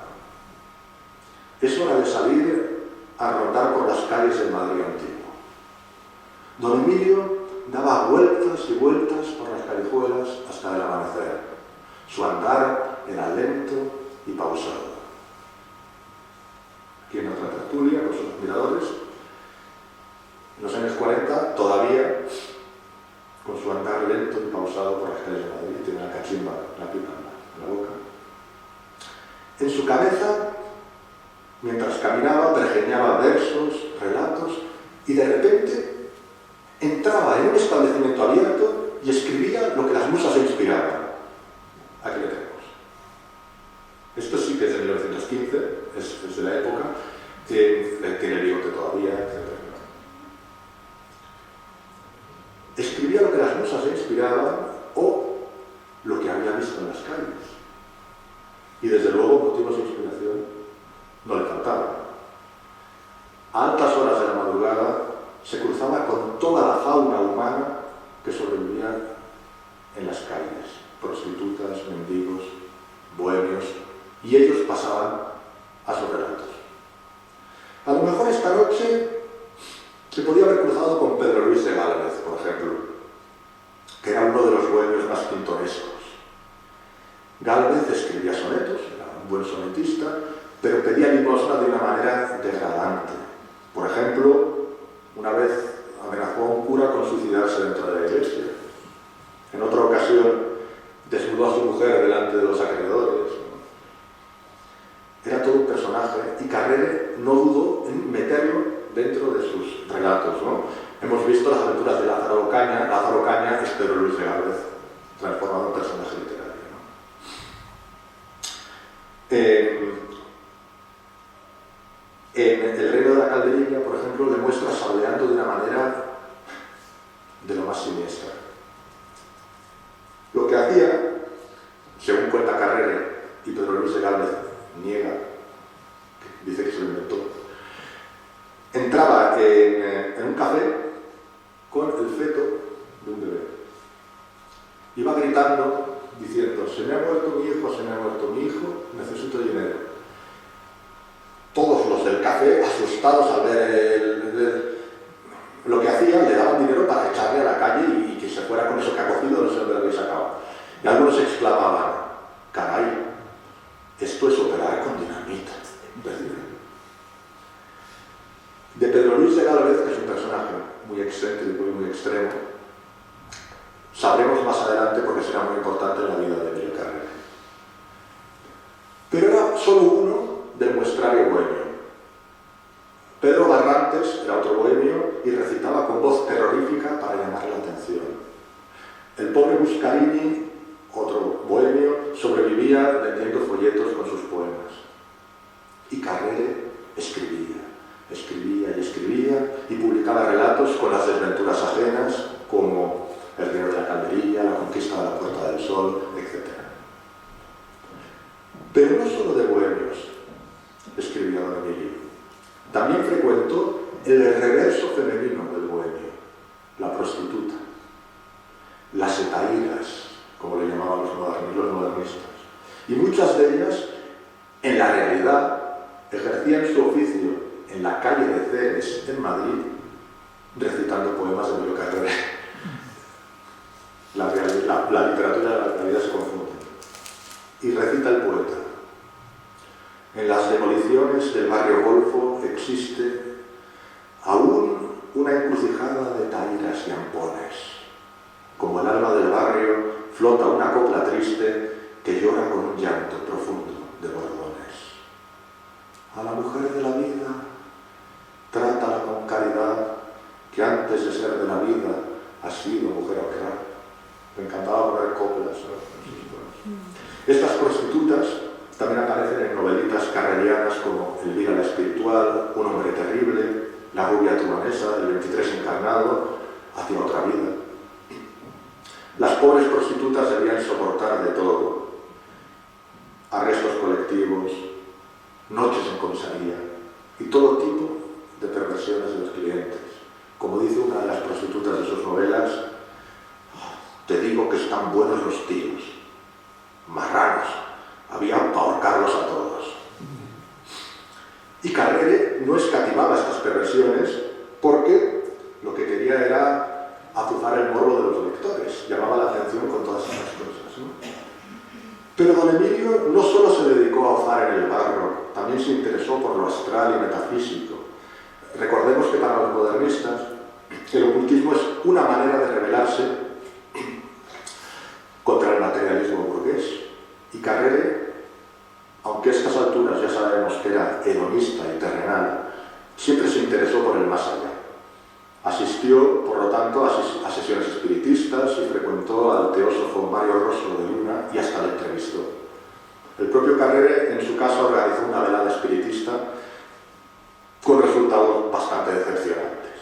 Es hora de salir a rondar por las calles del Madrid antiguo. Don Emilio daba vueltas y vueltas por las callejuelas hasta el amanecer. Su andar era lento y pausado. aquí en otra tertulia con sus admiradores. En los años 40, todavía, con su andar lento y pausado por las calles de Madrid, tiene la cachimba, la pipa en la boca. En su cabeza, mientras caminaba, pergeñaba versos, relatos, y de repente entraba en un establecimiento abierto y escribía lo que las musas le inspiraban. Aquí lo tenemos. Esto sí que es de 1915, es de la época, tiene el bigote todavía, etc. Escribía lo que las musas le inspiraban o lo que había visto en las calles. Y desde luego motivos de inspiración no le faltaban. A altas horas de la madrugada se cruzaba con toda la fauna humana que sobrevivía en las calles, prostitutas, mendigos, bohemios, y ellos pasaban a sus relatos. A lo mejor esta noche se podía haber cruzado con Pedro Luis de Gálvez, por ejemplo, que era uno de los bohemios más pintorescos. Gálvez escribía sonetos, era un buen sonetista, pero pedía limosna de una manera degradante. Por ejemplo, una vez amenazó a un cura con suicidarse dentro de la iglesia. En otra ocasión desnudó a su mujer delante de los acreedores. Era todo un personaje y Carrere no dudó en meterlo dentro de sus relatos, ¿no? Hemos visto las aventuras de Lázaro Ocaña. Lázaro Ocaña es Pedro Luis de Gálvez, transformado en personaje literario, ¿no? En El reino de la calderilla, por ejemplo, le muestra sableando de una manera de lo más siniestra. Lo que hacía, según cuenta Carrere, y Pedro Luis de Gálvez niega, dice que se lo inventó, entraba en un café con el feto de un bebé. Iba gritando, diciendo: se me ha muerto mi hijo, se me ha muerto mi hijo, necesito dinero. Todos los del café, asustados al ver lo que hacían, le daban dinero para echarle a la calle y que se fuera con eso que ha cogido, no sé dónde lo había sacado. Y algunos exclamaban: caray, esto es operar con dinamita. De Pedro Luis de Gálvez, que es un personaje muy excéntrico y muy extremo, sabremos más adelante porque será muy importante en la vida de Emilio Carrere. Pero era solo uno del muestrario bohemio. Pedro Barrantes era otro bohemio y recitaba con voz terrorífica para llamar la atención. El pobre Buscarini, otro bohemio, sobrevivía vendiendo folletos con sus poemas. Y Carrere escribía y escribía y publicaba relatos con las desventuras ajenas, como El reino de la calderilla, La conquista de la Puerta del Sol, etc. Pero no solo de bohemios escribía don Emilio. También frecuentó el reverso femenino del bohemio, la prostituta, las hetairas, como le llamaban los modernistas. Y muchas de ellas, en la realidad, ejercían su oficio en la calle de Ceres, en Madrid, recitando poemas de Emilio Carrere. La literatura y la realidad se confunden. Y recita el poeta: en las demoliciones del barrio Golfo existe aún una encrucijada de tairas y ampones. Como el alma del barrio flota una copla triste que llora con un llanto profundo de bordones. A la mujer de la vida, trátala con caridad, que antes de ser de la vida ha sido mujer honrada. Me encantaba poner coplas, ¿no? Estas prostitutas también aparecen en novelitas carrerianas como Elvira la espiritual, Un hombre terrible, La rubia turonesa, El 23 encarnado, Hacia otra vida. Las pobres prostitutas debían soportar de todo: arrestos colectivos, noches en comisaría y todo tipo de perversiones de los clientes. Como dice una de las prostitutas de sus novelas: te digo que están buenos los tíos, marranos, había para ahorcarlos a todos. Y Carrere no escatimaba estas perversiones porque lo que quería era azuzar el morbo de los lectores, llamaba la atención con todas estas cosas, ¿no? Pero don Emilio no solo se dedicó a hozar en el barro, también se interesó por lo astral y metafísico. Recordemos que para los modernistas el ocultismo es una manera de rebelarse contra el materialismo burgués. Y Carrere, aunque a estas alturas ya sabemos que era hedonista y terrenal, siempre se interesó por el más allá. Asistió, por lo tanto, a sesiones espiritistas y frecuentó al teósofo Mario Rosso de Luna y hasta le entrevistó. El propio Carrere, en su caso, realizó una velada espiritista con resultados bastante decepcionantes.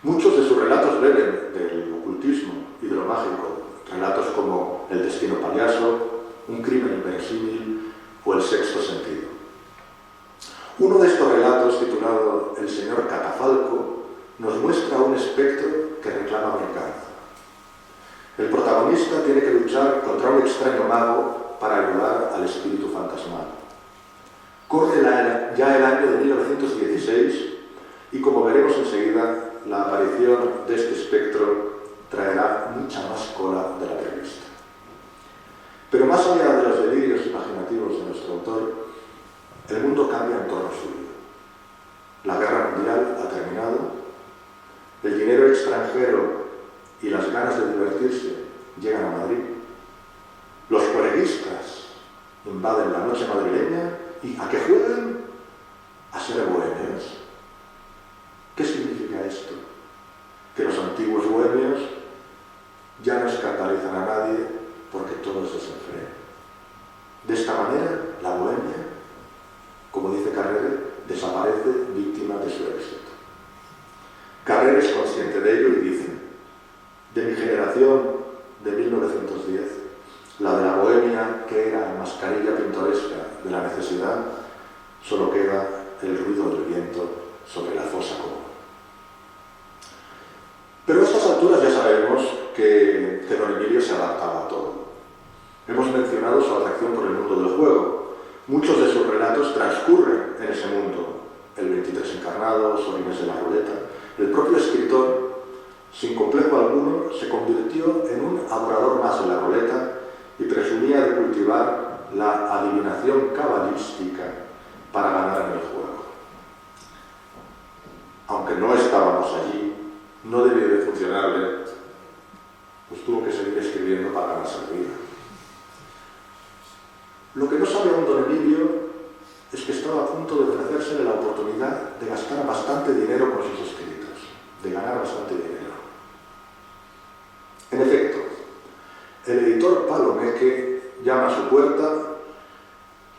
Muchos de sus relatos beben del ocultismo y de lo mágico, relatos como El destino payaso, Un crimen inverosímil o El sexto sentido. Uno de estos relatos, titulado El señor Catafalco, nos muestra un espectro que reclama venganza. El protagonista tiene que luchar contra un extraño mago para ayudar al espíritu fantasmal. Corre ya el año de 1916 y, como veremos enseguida, la aparición de este espectro traerá mucha más cola de la prevista. Pero más allá de los delirios imaginativos de nuestro autor, el mundo cambia en torno suyo. La guerra mundial ha terminado, el dinero extranjero y las ganas de divertirse llegan a Madrid, los coleguistas invaden la noche madrileña y ¿a qué juegan? A ser bohemios. ¿Qué significa esto? Que los antiguos bohemios ya no escandalizan a nadie porque todo es desenfreno. De esta manera, la bohemia, como dice Carrere, desaparece víctima de su éxito. Carrere es consciente de ello y dice: de mi generación de 1910, la de la bohemia que era mascarilla pintoresca de la necesidad, solo queda el ruido del viento sobre la fosa común. Pero a estas alturas ya sabemos que don Emilio se adaptaba a todo. Hemos mencionado su atracción por el mundo del juego. Muchos de sus relatos transcurren en ese mundo. El 23 encarnado, Sor Inés de la Ruleta. El propio escritor, sin complejo alguno, se convirtió en un adorador más de la ruleta y presumía de cultivar la adivinación cabalística para ganar en el juego. Aunque no estábamos allí, no debió de funcionarle, pues tuvo que seguir escribiendo para ganarse la vida. Lo que no sabe aún don Emilio es que estaba a punto de ofrecerse la oportunidad de gastar bastante dinero con sus escritos, de ganar bastante dinero. En efecto, el editor Palomeque llama a su puerta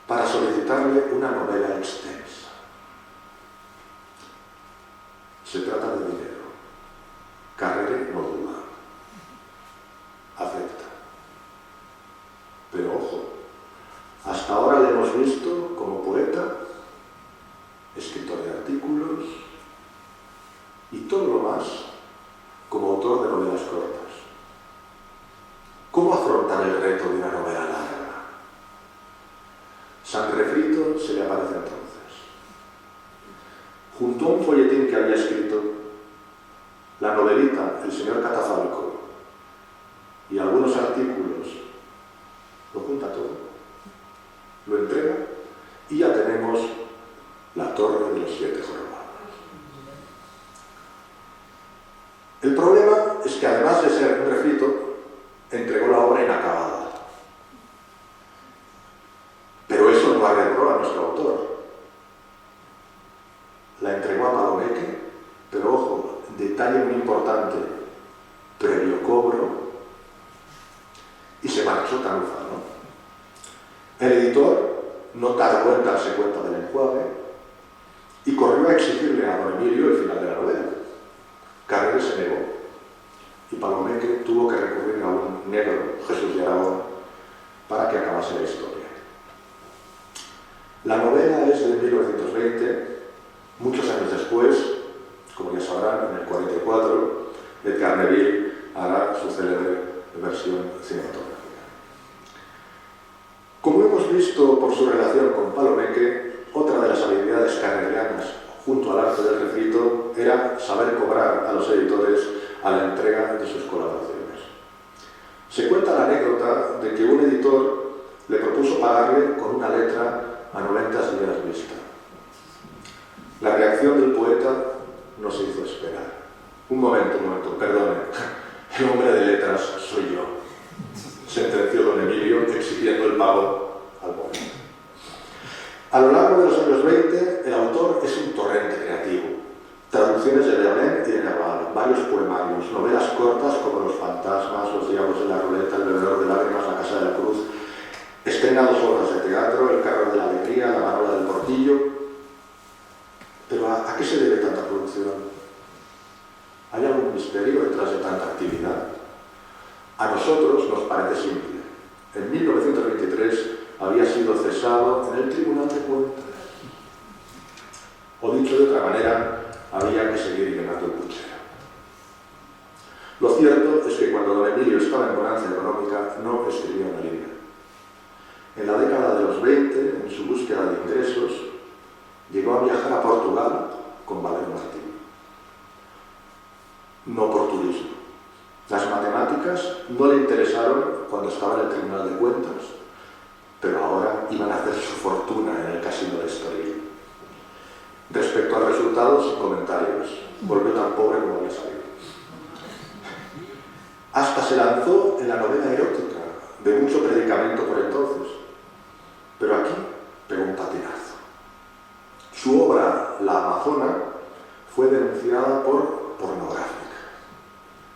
para solicitarle una novela extensa. Se trata de dinero. Carrere no duda. Acepta. Pero ojo, hasta ahora le hemos visto como poeta, escritor de artículos y todo lo más como autor de novelas cortas. ¿Cómo afrontar el reto de una novela larga? San Refrito se le aparece entonces. Junto a un folletín que había escrito, la novelita El señor Catafalco y algunos artículos, lo junta todo, lo entrega y ya tenemos La Torre de los Siete Jorobados. El problema es que, además de ser un refrito, entregó la obra inacabada. Pero eso no arregló a nuestro autor. La entregó a Palomeque, pero ojo, detalle muy importante, previo cobro, y se marchó tan ufano. El editor no tardó en darse cuenta del enjuague y corrió a exigirle a don Emilio el final de la novela. Carrere se negó y Palomeque tuvo que recurrir a un negro, Jesús de Aragón, para que acabase la historia. La novela es de 1920, muchos años después, como ya sabrán, en el 44, Edgar Neville hará su célebre versión cinematográfica. Como hemos visto por su relación con Palomeque, otra de las habilidades carrerianas junto al arte del refrito era saber cobrar a los editores a la entrega de sus colaboraciones. Se cuenta la anécdota de que un editor le propuso pagarle con una letra a 90 días vista. La reacción del poeta no se hizo esperar. Un momento, perdone. El hombre de letras soy yo, sentenció don Emilio, exigiendo el pago al momento. A lo largo de los años 20, el autor es un torrente creativo. Traducciones de Verlaine y de Nerval, varios poemarios, novelas cortas como Los fantasmas, Los diablos de la ruleta, El bebedor de lágrimas, La casa de la cruz. Estrena 2 obras de teatro, El carro de la alegría, La manola del portillo. Pero ¿a qué se debe tanta producción? ¿Hay algún misterio detrás de tanta actividad? A nosotros nos parece simple. En 1923 había sido cesado en el Tribunal de Cuentas. O dicho de otra manera, había que seguir llenando el puchero. Lo cierto es que cuando don Emilio estaba en bonanza económica no escribía una línea. En la década de los 20, en su búsqueda de ingresos, llegó a viajar a Portugal con Valero Martín. No por turismo. Las matemáticas no le interesaron cuando estaba en el Tribunal de Cuentas, pero ahora iban a hacer su fortuna en el casino de Estoril. Respecto al resultado, sin comentarios. Volvió tan pobre como había salido. Hasta se lanzó en la novela erótica, de mucho predicamento por entonces. Pero aquí pegó un patinazo. Su obra, La Amazona, fue denunciada por pornográfica.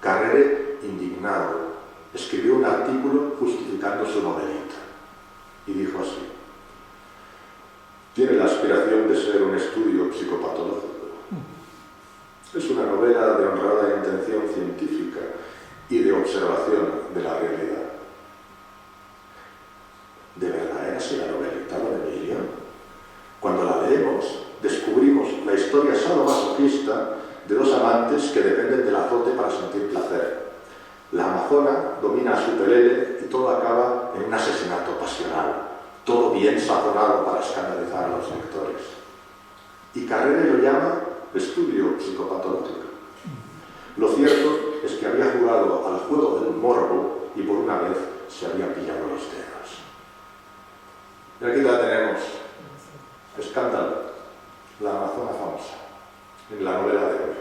Carrere, indignado, escribió un artículo justificando su novelita. Y dijo así: tiene la aspiración de ser un estudio psicopatológico. Es una novela de honrada intención científica y de observación de la realidad. ¿De verdad era así la novelita, don Emilio? Cuando la leemos, descubrimos la historia sadomasoquista de 2 amantes que dependen del azote para sentir placer. La amazona domina a su pelele y todo acaba en un asesinato pasional, todo bien sazonado para escandalizar a los lectores. Y Carrere lo llama estudio psicopatológico. Lo cierto es que había jugado al juego del morbo y por una vez se había pillado los dedos. Y aquí la tenemos. Escándalo. La amazona famosa. En la novela de hoy.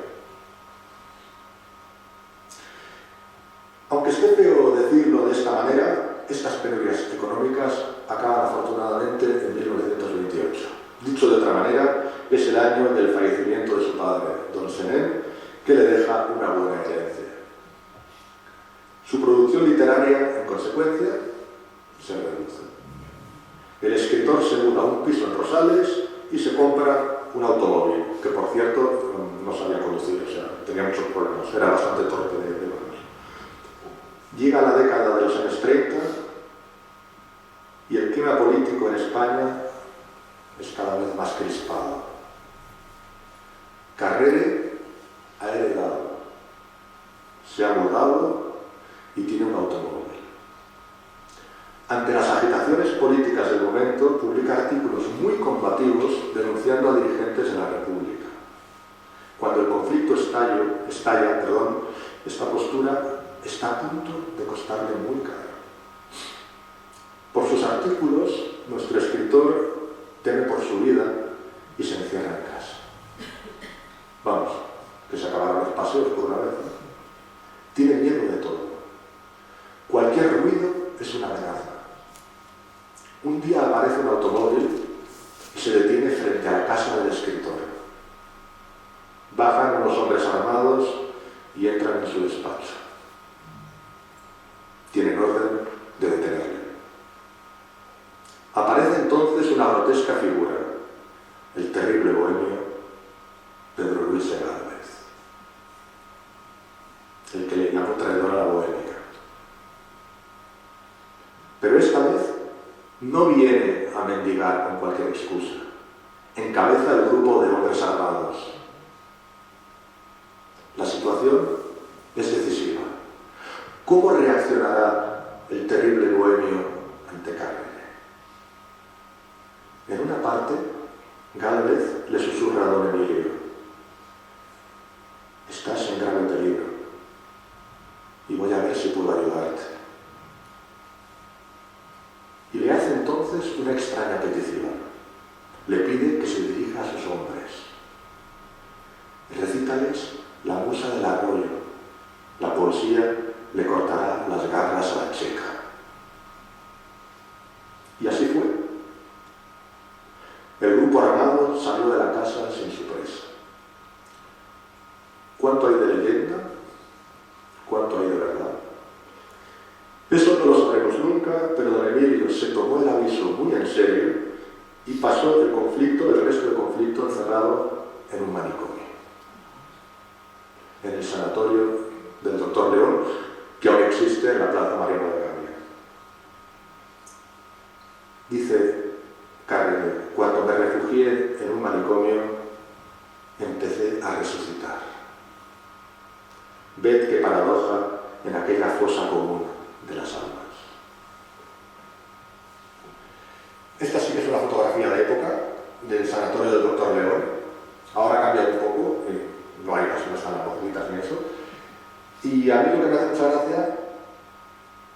Aunque esté feo decirlo de esta manera, estas penurias económicas acaban afortunadamente en 1928. Dicho de otra manera, es el año del fallecimiento de su padre, don Senén, que le deja una buena herencia. Su producción literaria, en consecuencia, se reduce. El escritor se muda a un piso en Rosales y se compra un automóvil, que por cierto no sabía conducir, o sea, tenía muchos problemas, era bastante torpe de manos. Llega la década de los años 30 y el clima político en España es cada vez más crispado. Carrere ha heredado, se ha mudado y tiene un automóvil. Ante las agitaciones políticas del momento, publica artículos muy combativos denunciando a dirigentes de la República. Cuando el conflicto estalla, esta postura está a punto de costarle muy caro. Por sus artículos, nuestro escritor teme por su vida y se encierra en casa. Vamos, que se acabaron los paseos por una vez, ¿no? Tiene miedo de todo. Cualquier ruido es una amenaza. Un día aparece un automóvil y se detiene frente a la casa del escritor. Bajan unos hombres armados y entran en su despacho. Tienen orden de detenerle. Aparece entonces una grotesca figura, el terrible bohemio Pedro Luis Gálvez, el que le llamó traidor a la bohemia. Pero esta vez no viene a mendigar con cualquier excusa. Encabeza el grupo de hombres armados. La situación es decisiva. ¿Cómo reaccionará el terrible bohemio ante Carrere? En una parte, Gálvez le susurra a don Emilio: estás en grave peligro y voy a ver si puedo ayudarte. Y le hace entonces una extraña petición: a sus hombres. Recítales la musa del arroyo. La poesía le cortará las garras a la checa. Y así fue. El grupo armado salió de la casa sin su presa. ¿Cuánto hay de leyenda? ¿Cuánto hay de verdad? Eso no lo sabremos nunca, pero don Emilio se tomó el aviso muy en serio y pasó el resto del conflicto encerrado en un manicomio. En el sanatorio del Dr. León, que aún existe en la Plaza Mariano de Gambia. Dice Carreño: cuando me refugié en un manicomio, empecé a resucitar. Ved qué paradoja en aquella fosa común de las almas. Esta sí que es una fotografía de época del sanatorio del Dr. León. Ahora cambia un poco, no están las bocitas ni eso. Y a mí lo que me hace mucha gracia,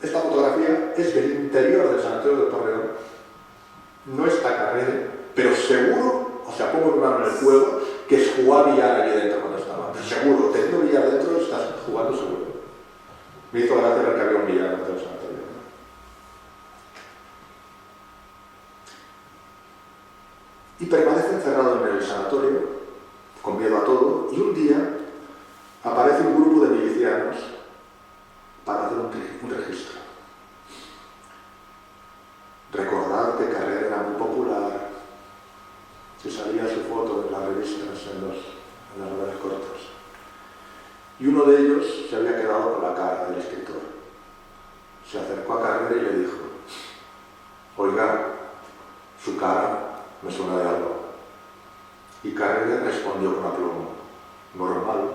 esta fotografía es del interior del sanatorio del Dr. León. No está Carrere, pero seguro, o sea, pongo mi mano en el fuego, que jugaba billar allí dentro cuando estaba. Pero seguro, teniendo billar dentro, estás jugando seguro. Me hizo gracia ver que había un billar dentro del sanatorio. Y permanece encerrado en el sanatorio, con miedo a todo, y un día aparece un grupo de milicianos para hacer un registro. Recordad que Carrera era muy popular, que salía su foto en las revistas, en las novelas cortas. Y uno de ellos se había quedado con la cara del escritor. Se acercó a Carrera y le dijo: oiga, su cara me suena de algo. Y Carrera respondió con aplomo: normal,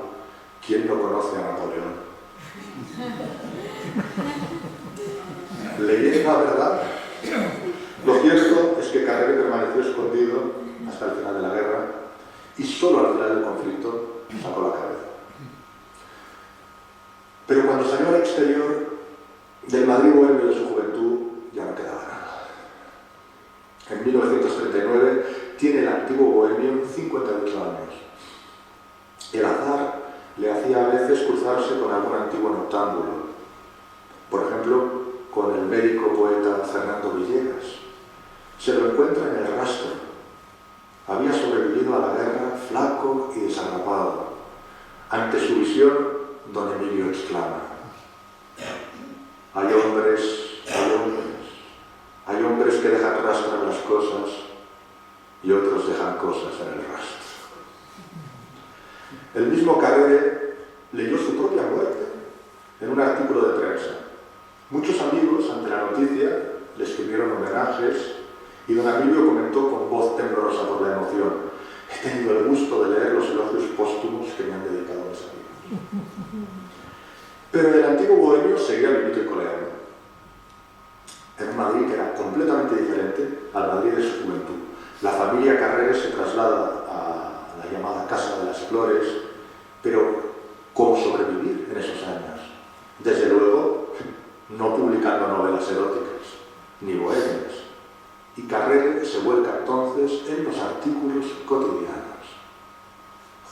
¿quién no conoce a Napoleón? Leyenda, ¿verdad? Lo cierto es que Carrera permaneció escondido hasta el final de la guerra y solo al final del conflicto sacó la cabeza. Pero cuando salió al exterior del Madrid bohemio de su juventud, ya no quedaba nada. En 1939 tiene el antiguo bohemio 58 años. El azar le hacía a veces cruzarse con algún antiguo noctámbulo. Por ejemplo, con el médico poeta Fernando Villegas. Se lo encuentra en el rastro. Había sobrevivido a la guerra flaco y desagravado. Ante su visión, don Emilio exclama: hay hombres que dejan rastro en las cosas y otros dejan cosas en el rastro. El mismo Carrere leyó su propia muerte en un artículo de prensa. Muchos amigos, ante la noticia, le escribieron homenajes y don Emilio comentó con voz temblorosa por la emoción: he tenido el gusto de leer los elogios póstumos que me han dedicado mis amigos. Pero el antiguo bohemio seguía vivito y coleando en un Madrid que era completamente diferente al Madrid de su juventud. La familia Carrere se traslada a la llamada Casa de las Flores, pero ¿cómo sobrevivir en esos años? Desde luego, no publicando novelas eróticas, ni bohemias. Y Carrere se vuelca entonces en los artículos cotidianos.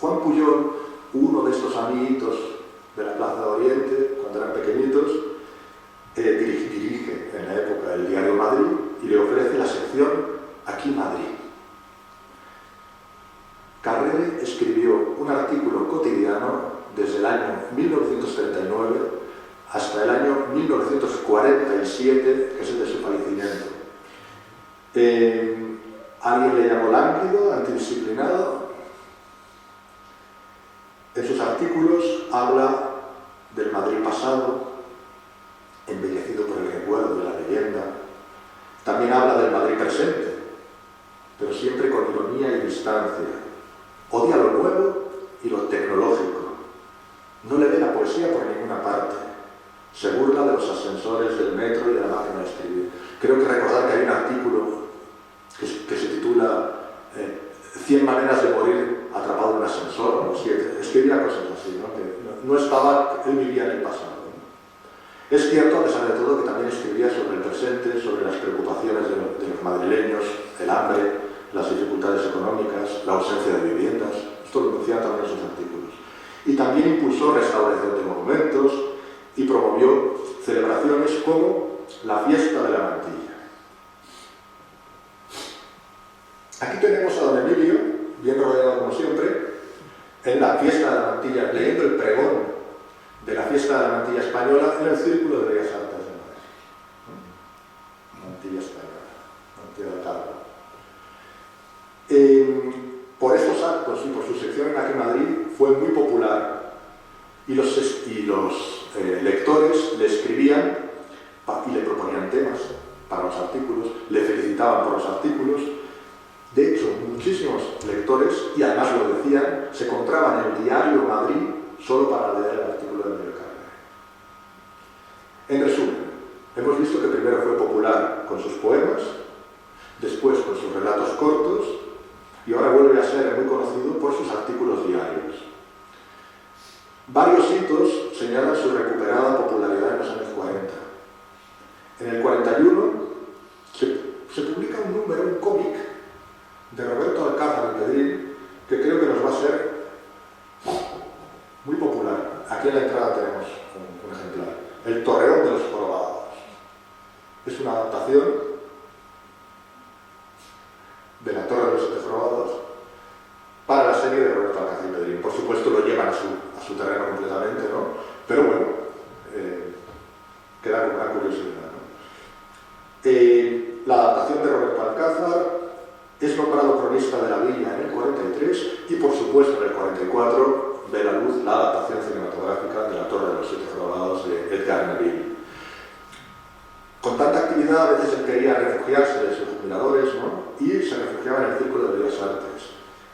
Juan Puyol, uno de estos amiguitos de la Plaza de Oriente, cuando eran pequeñitos, dirige en la época el diario Madrid y le ofrece la sección Aquí Madrid. Carrere escribió un artículo cotidiano desde el año 1939 hasta el año 1947, que es el de su fallecimiento. Alguien le llamó lánguido, antidisciplinado. En sus artículos habla del Madrid pasado, embellecido por el recuerdo de la leyenda. También habla del Madrid presente, pero siempre con ironía y distancia. Odia lo nuevo y lo tecnológico. No le ve la poesía por ninguna parte. Se burla de los ascensores del metro y de la máquina de escribir. Creo que recordar que hay un artículo que se titula 100 maneras de morir atrapado en un ascensor, o 7. Escribía cosas así, ¿no? Que no estaba, él vivía en el pasado, ¿no? Es cierto, a pesar de todo, que también escribía sobre el presente, sobre las preocupaciones de los madrileños, el hambre, las dificultades económicas, la ausencia de viviendas. Esto lo menciona también en sus artículos. Y también impulsó restauración de monumentos y promovió celebraciones como la fiesta de la mantilla. Aquí tenemos a don Emilio, bien rodeado como siempre, en la fiesta de la mantilla, leyendo el pregón de la fiesta de la mantilla española en el Círculo de Bellas Artes de Madrid. Mantilla española, mantilla de Calvo. Por estos actos y por su sección en Aquí Madrid fue muy popular y los lectores le escribían y le proponían temas para los artículos, le felicitaban por los artículos. De hecho, muchísimos lectores, y además lo decían, se compraban el diario Madrid solo para leer el artículo de Emilio Carrera. En resumen, hemos visto que primero fue popular con sus poemas, después con sus relatos cortos, y ahora vuelve a ser muy conocido por sus artículos diarios. Varios hitos señalan su recuperada popularidad en los años 40. En el 41 se publica un número, un cómic, de Roberto Alcázar de Pedrín, que creo que nos va a ser muy popular. Aquí en la entrada tenemos un ejemplar. El Torreón de los Jorobados. Es una adaptación de la Torre de los Siete Jorobados para la serie de Roberto Alcázar y Pedrín. Por supuesto lo llevan a su terreno completamente, ¿no? Pero bueno, queda como una curiosidad, ¿no? La adaptación de Roberto Alcázar es nombrado cronista de la villa en el 43 y por supuesto en el 44 ve la luz la adaptación cinematográfica de La Torre de los Siete Jorobados de Edgar Neville. Con tanta actividad a veces él quería refugiarse de sus admiradores, ¿no? Y se refugiaba en el Círculo de Bellas Artes.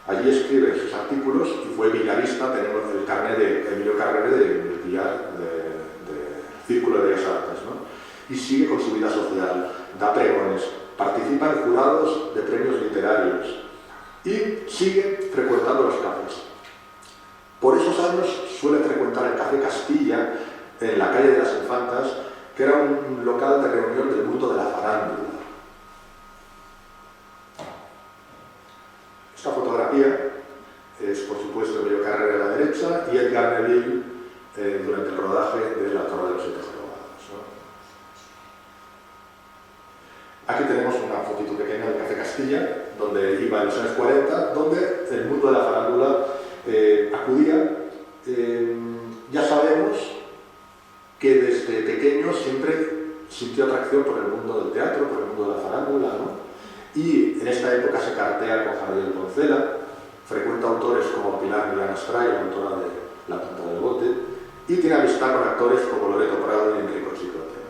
Allí escribe sus artículos y fue villarista, tenemos el carnet de Emilio Carrera del Villar del Círculo de Bellas Artes, ¿no? Y sigue con su vida social, da pregones, participa en jurados de premios literarios y sigue frecuentando los cafés. Por esos años suele frecuentar el Café Castilla en la calle de las Infantas, que era un local de reunión del mundo de la farándula. Esta fotografía es, por supuesto, Emilio Carrera a la derecha y Edgar Neville durante el rodaje de La Torre de los Siete Jorobados, ¿no? Aquí tenemos una fotito pequeña del Café Castilla, donde iba en los años 40, donde el mundo de la farándula acudía. Ya sabemos que desde pequeño siempre sintió atracción por el mundo del teatro, por el mundo de la farándula, ¿no? Y en esta época se cartea con Javier Poncela, frecuenta autores como Pilar Milán Astray, la autora de La Tonta del Bote, y tiene amistad con actores como Loreto Prado y Enrico Chicote.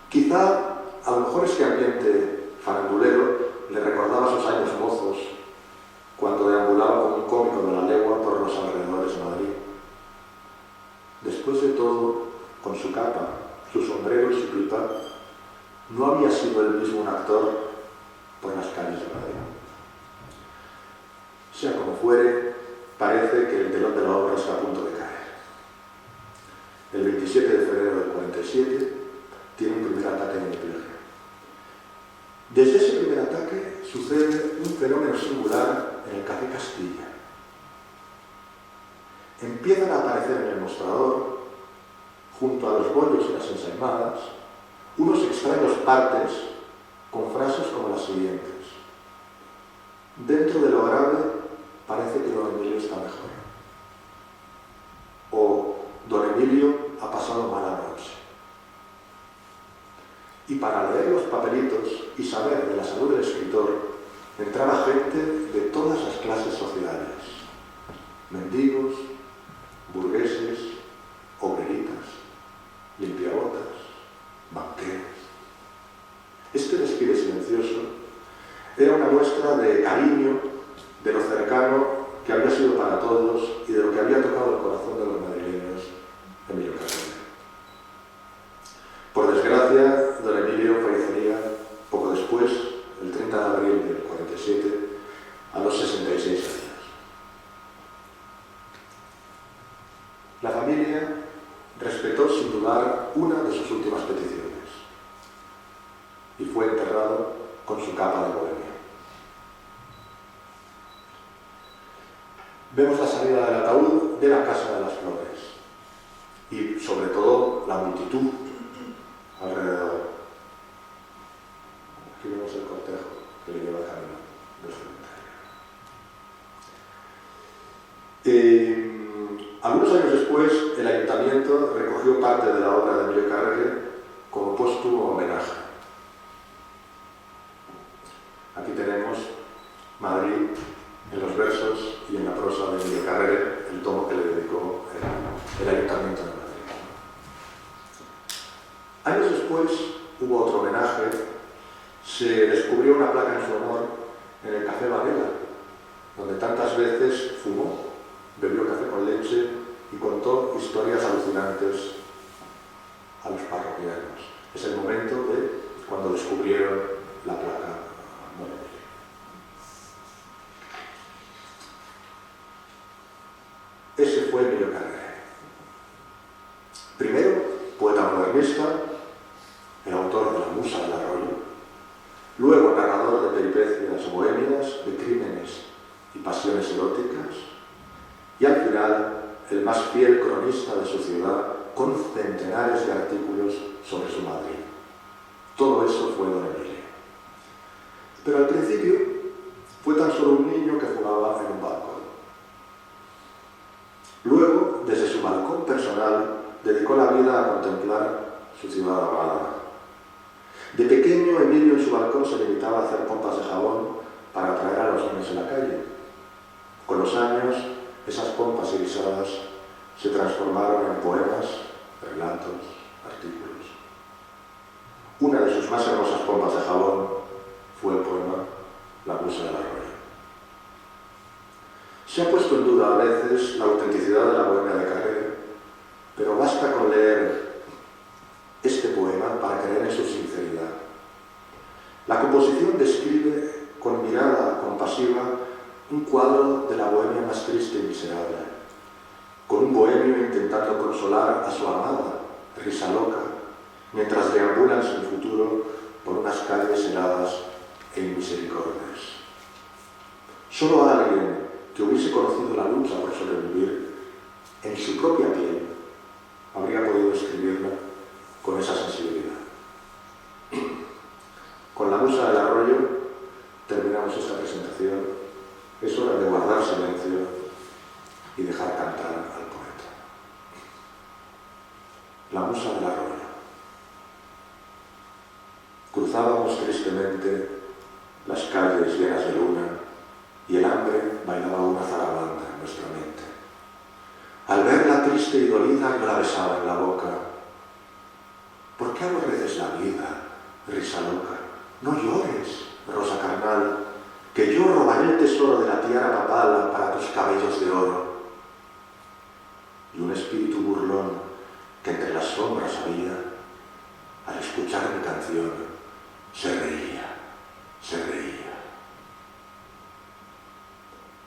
Quizá a lo mejor este ambiente farandulero le recordaba sus años mozos, cuando deambulaba como un cómico de la legua por los alrededores de Madrid. Después de todo, con su capa, su sombrero y su pipa, no había sido él mismo un actor por las calles de Madrid. Sea como fuere, parece que el telón de la obra está a punto de caer. El 27 de febrero del 47 tiene un primer ataque de hemiplegia. Desde ese primer ataque sucede un fenómeno singular en el Café Castilla. Empiezan a aparecer en el mostrador, junto a los bollos y las ensaimadas, unos extraños partes con frases como las siguientes: dentro de lo grave parece que don Emilio está mejor, o don Emilio ha pasado mala noche. Y para leer los papelitos y saber de la salud del escritor entraba gente de todas las clases sociales: mendigos, burgueses, obreritas, limpiabotas, banqueros. Este desfile silencioso era una muestra de cariño, de lo cercano que había sido para todos y de lo que había tocado el corazón de los madrileños Emilio Carrera. Por desgracia, don Emilio fallecería poco después, el 30 de abril del 47, a los 66 años. La familia respetó sin dudar una de sus últimas peticiones y fue enterrado con su capa de bohemia. Vemos la salida del ataúd de la Casa de las Flores y, sobre todo, la multitud alrededor. Aquí vemos el cortejo que le lleva camino del cementerio. Algunos años después, el ayuntamiento recogió parte de la obra de Emilio Carrere como póstumo homenaje. Aquí tenemos Madrid en los versos y en la prosa de Emilio Carrere, el tomo que le dedicó el Ayuntamiento de Madrid. Años después hubo otro homenaje. Se descubrió una placa en su honor en el Café Varela, donde tantas veces fumó, bebió café con leche y contó historias alucinantes a los parroquianos. Es el momento de cuando descubrieron la placa. Ese fue Emilio Carrere. Primero, poeta modernista, el autor de La Musa del Arroyo, luego narrador de peripecias bohemias, de crímenes y pasiones eróticas, y al final el más fiel cronista de su ciudad, con centenares de artículos sobre su Madrid. Todo eso fue don Emilio. Pero al principio fue tan solo un niño que jugaba en un balcón. Luego, desde su balcón personal, dedicó la vida a contemplar su ciudad amada. De pequeño, Emilio en su balcón se limitaba a hacer pompas de jabón para atraer a los niños en la calle. Con los años, esas pompas irisadas se transformaron en poemas, relatos, artículos. Una de sus más hermosas pompas de jabón fue el poema La Musa del Arroyo. Se ha puesto en duda a veces la autenticidad de la bohemia de Carrere, pero basta con leer este poema para creer en su sinceridad. La composición describe con mirada compasiva un cuadro de la bohemia más triste y miserable, con un bohemio intentando consolar a su amada, risa loca, mientras deambulan sin futuro por unas calles heladas e inmisericordias. Solo alguien que hubiese conocido la lucha por sobrevivir en su propia piel habría podido escribirla con esa sensibilidad. Con La Musa del Arroyo terminamos esta presentación. Es hora de guardar silencio y dejar cantar al poeta. La Musa del Arroyo. Cruzábamos tristemente las calles llenas de luna y el hambre bailaba una zarabanda en nuestra mente. Al verla triste y dolida, yo la besaba en la boca. ¿Por qué aborreces la vida, risa loca? No llores, rosa carnal, que yo robaré el tesoro de la tiara papal para tus cabellos de oro. Y un espíritu burlón que entre las sombras había, al escuchar mi canción, se reía, se reía.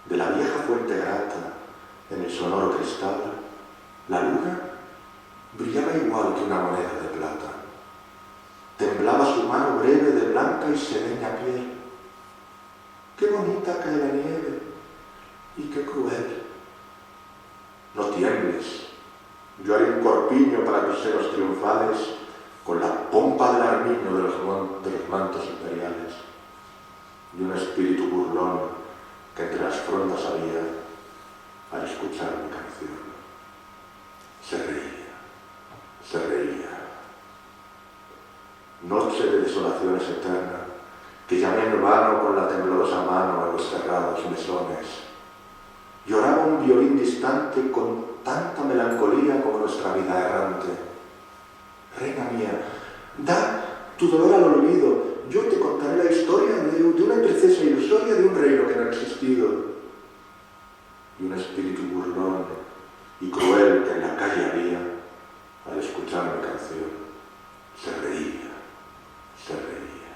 De la vieja fuente grata, en el sonoro cristal, la luna brillaba igual que una moneda de plata. Temblaba su mano breve de blanca y serena piel. ¡Qué bonita cae la nieve! ¡Y qué cruel! No tiembles, yo haré un corpiño para tus senos triunfales con la pompa del armiño de los mantos imperiales. Y un espíritu burlón que entre las frondas había al escuchar mi canción. Se reía, se reía. Noche de desolaciones eterna, que llamé en vano con la temblorosa mano a los cerrados mesones. Lloraba un violín distante con tanta melancolía como nuestra vida errante. Reina mía, da tu dolor al olvido. Yo te contaré la historia de una princesa ilusoria de un reino que no ha existido. Y un espíritu burlón y cruel que en la calle había, al escuchar mi canción, se reía, se reía.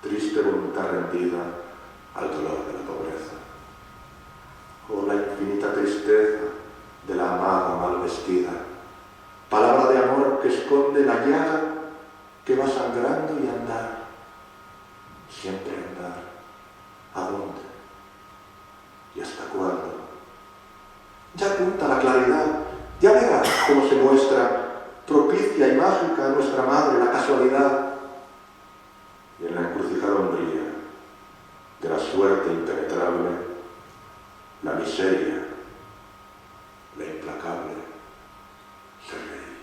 Triste voluntad rendida al dolor de la pobreza. Oh, la infinita tristeza de la amada mal vestida. Palabra de amor que esconde la llaga que va sangrando y andar. Siempre andar. ¿A dónde? ¿Y hasta cuándo? Ya apunta la claridad, ya verás cómo se muestra propicia y mágica a nuestra madre la casualidad. Y en la encrucijada umbría de la suerte impenetrable, la miseria, la implacable, se reía,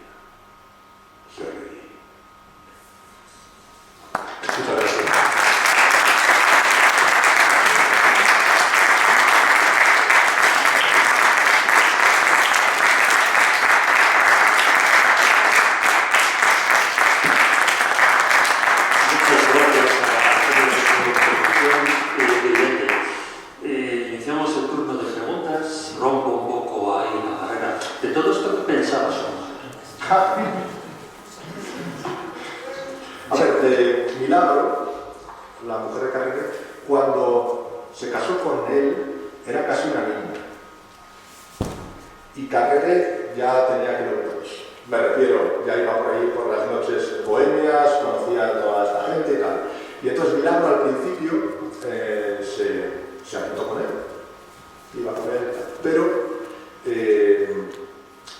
se reía. Muchas gracias. Iniciamos el turno de preguntas. Rompo un poco ahí la barrera. De todo esto, ¿qué pensabas? A ver, Milagro, la mujer de Carrere, cuando se casó con él, era casi una niña. Y Carrere ya tenía kilómetros. Me refiero, ya iba por ahí por las noches bohemias, conocía a toda esta gente y tal. Y entonces Milagro al principio se apuntó con él. Iba con él, pero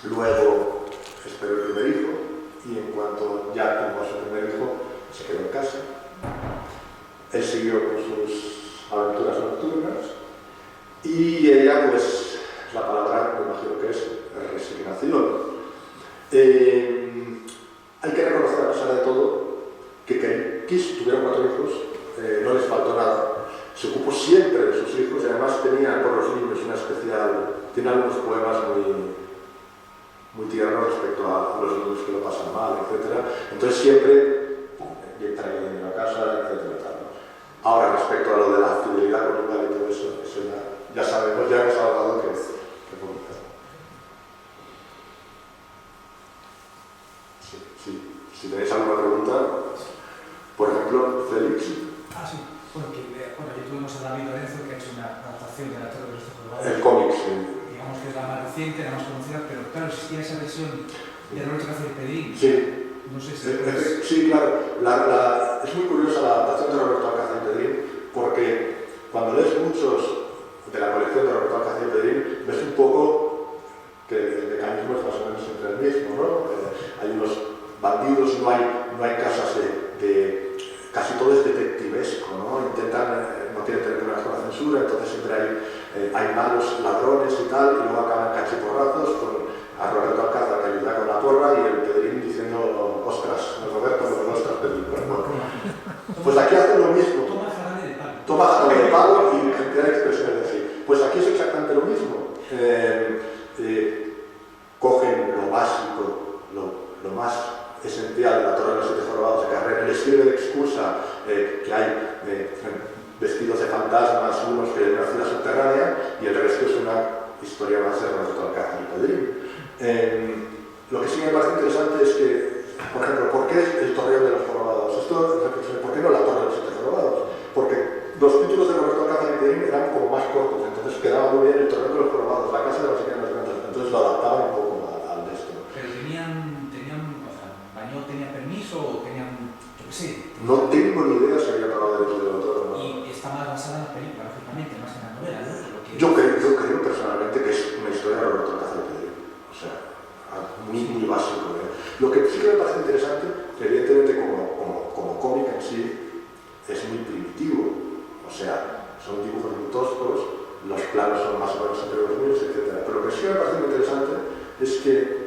luego esperó el primer hijo y en cuanto ya tuvo a su primer hijo se quedó en casa. Él siguió con sus aventuras nocturnas y ella, pues, la palabra me imagino que es resignación. Hay que reconocer, a pesar de todo, que Kiss tuvieron 4 hijos, no les faltó nada. Se ocupó siempre de sus hijos y además tenía por los niños una especial... Tiene algunos poemas muy tiernos respecto a los niños que lo pasan mal, etc. Entonces siempre traía dinero a casa, etc. Ahora, respecto a lo de la fidelidad conyugal y todo eso ya sabemos, ya hemos hablado que bonito. Sí. Si tenéis alguna pregunta, por ejemplo, Félix. Sí. Bueno, aquí tuvimos a David Lorenzo, que ha hecho una adaptación de la Torre de los Jorobado. El cómic, sí. Digamos que es la más reciente, la más conocida, pero claro, existía esa versión de Roberto Cáceres Pedrín. Sí. No sé si... Sí, claro. Es muy curiosa la adaptación de Roberto Alcázar Pedrín, porque cuando lees muchos de la colección de Roberto Alcázar Pedrín, ves un poco que el mecanismo es más o menos siempre el mismo, ¿no? Hay unos bandidos, no hay casas de casi todo es detectivesco, ¿no? Intentan, no tienen que ver con la censura, entonces siempre hay malos ladrones y tal, y luego acaban cachiporrazos con a Roberto Alcázar que ayuda con la porra y el Pedrín diciendo, ostras, Roberto, ostras, Pedrín. Bueno, pues aquí hacen lo mismo. Toma jarabe de palo. Toma jarabe de palo y cantidad de expresiones así. Pues aquí es exactamente lo mismo. Cogen lo básico, lo más esencial de la Torre de los 7 Jorobados de Carrera, el estilo de excusa que hay vestidos de fantasmas, unos que hay una fila subterránea y el resto es una historia más de Roberto Alcázar y Pedrín. Lo que sí me parece interesante es que, por ejemplo, ¿por qué el Torreón de los Jorobados? ¿Por qué no la Torre de los 7 Jorobados? Porque los títulos de Roberto Alcázar y Pedrín eran como más cortos, entonces quedaba muy bien el Torreón de los Jorobados, la casa de los Señores, entonces lo adaptaban un poco al de esto. Pero ¿Bañó tenía permiso o tenían, yo qué sé? No tengo ni idea si había pagado derechos de autor o no. Y está más basada en la película, lógicamente, más en la novela, ¿no? Yo creo personalmente que es una historia de Roberto Alcázar y Pedrín. O sea, muy básico. Lo que sí que me parece interesante, evidentemente como cómic en sí, es muy primitivo. O sea, son dibujos muy toscos, los planos son más o menos entre los míos, etc. Pero lo que sí me parece muy interesante es que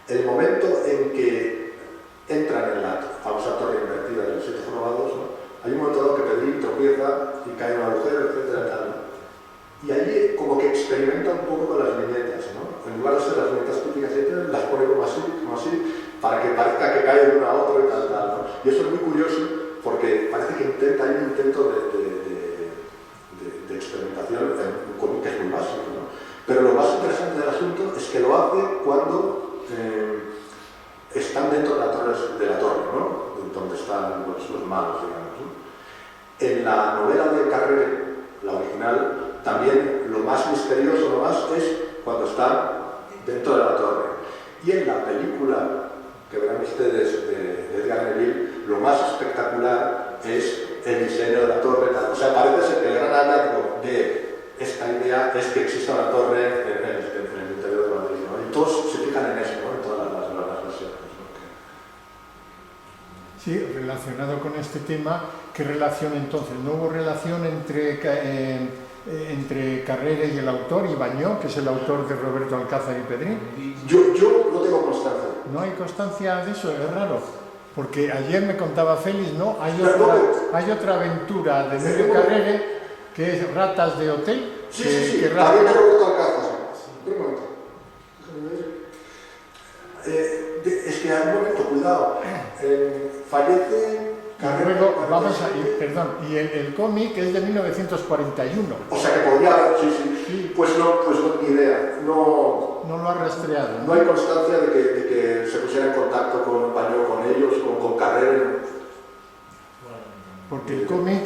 el momento en que entran en la famosa torre invertida de los 7 Jorobados, ¿no? Hay un momento dado que Pedrín tropieza y cae en un agujero, etc. Y allí como que experimenta un poco con las viñetas, ¿no? En lugar de ser las viñetas típicas, las pone como así, para que parezca que cae de uno a otro y tal, ¿no? Y eso es muy curioso porque parece que hay un intento de experimentación en un cómic que es muy básico, ¿no? Pero lo más interesante del asunto es que lo hace cuando están dentro de la torre, ¿no? Donde están los malos, digamos, ¿no? En la novela de Carrere, la original, también lo más misterioso es cuando están dentro de la torre. Y en la película que verán ustedes de Edgar Neville, lo más espectacular es el diseño de la torre. O sea, parece ser que el gran hallazgo de es que exista una torre en el interior de Madrid, ¿no? Y todos se fijan en eso, ¿no? En todas las versiones, ¿no? Sí, relacionado con este tema, ¿qué relación entonces? ¿No hubo relación entre Carrera y el autor, y Bañó, que es el autor de Roberto Alcázar y Pedrín? Yo no tengo constancia. ¿No hay constancia de eso? Es raro. Porque ayer me contaba Félix, ¿no? Hay otra aventura de Emilio Carrera, que es Ratas de Hotel. Sí. Que También de Roberto Alcázar. Un momento. Es que hay un momento, cuidado. Fallece Carrera. Luego, vamos a ir, perdón, y el cómic es de 1941. O sea que podría haber, sí. Pues no, ni idea. No lo ha rastreado. No hay constancia de que se pusiera en contacto con Bañó, con ellos, con Carrera. Porque el cómic,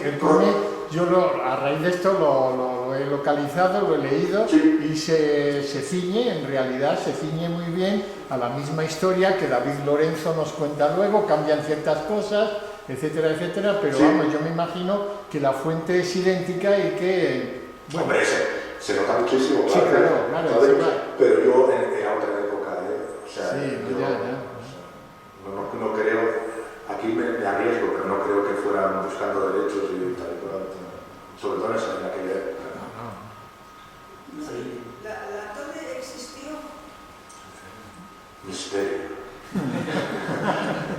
yo a raíz de esto lo he localizado, lo he leído, sí. Y se ciñe, en realidad se ciñe muy bien a la misma historia que David Lorenzo nos cuenta luego, cambian ciertas cosas, etcétera, etcétera, pero sí. Vamos, yo me imagino que la fuente es idéntica y que... Bueno, hombre, se nota muchísimo, claro. Sí, claro. Pero yo era otra época, o sea, sí, yo ya. No creo... Aquí me arriesgo, pero no creo que fueran buscando derechos y tal y cual. Sobre todo en aquella época. ¿La torre existió? Misterio.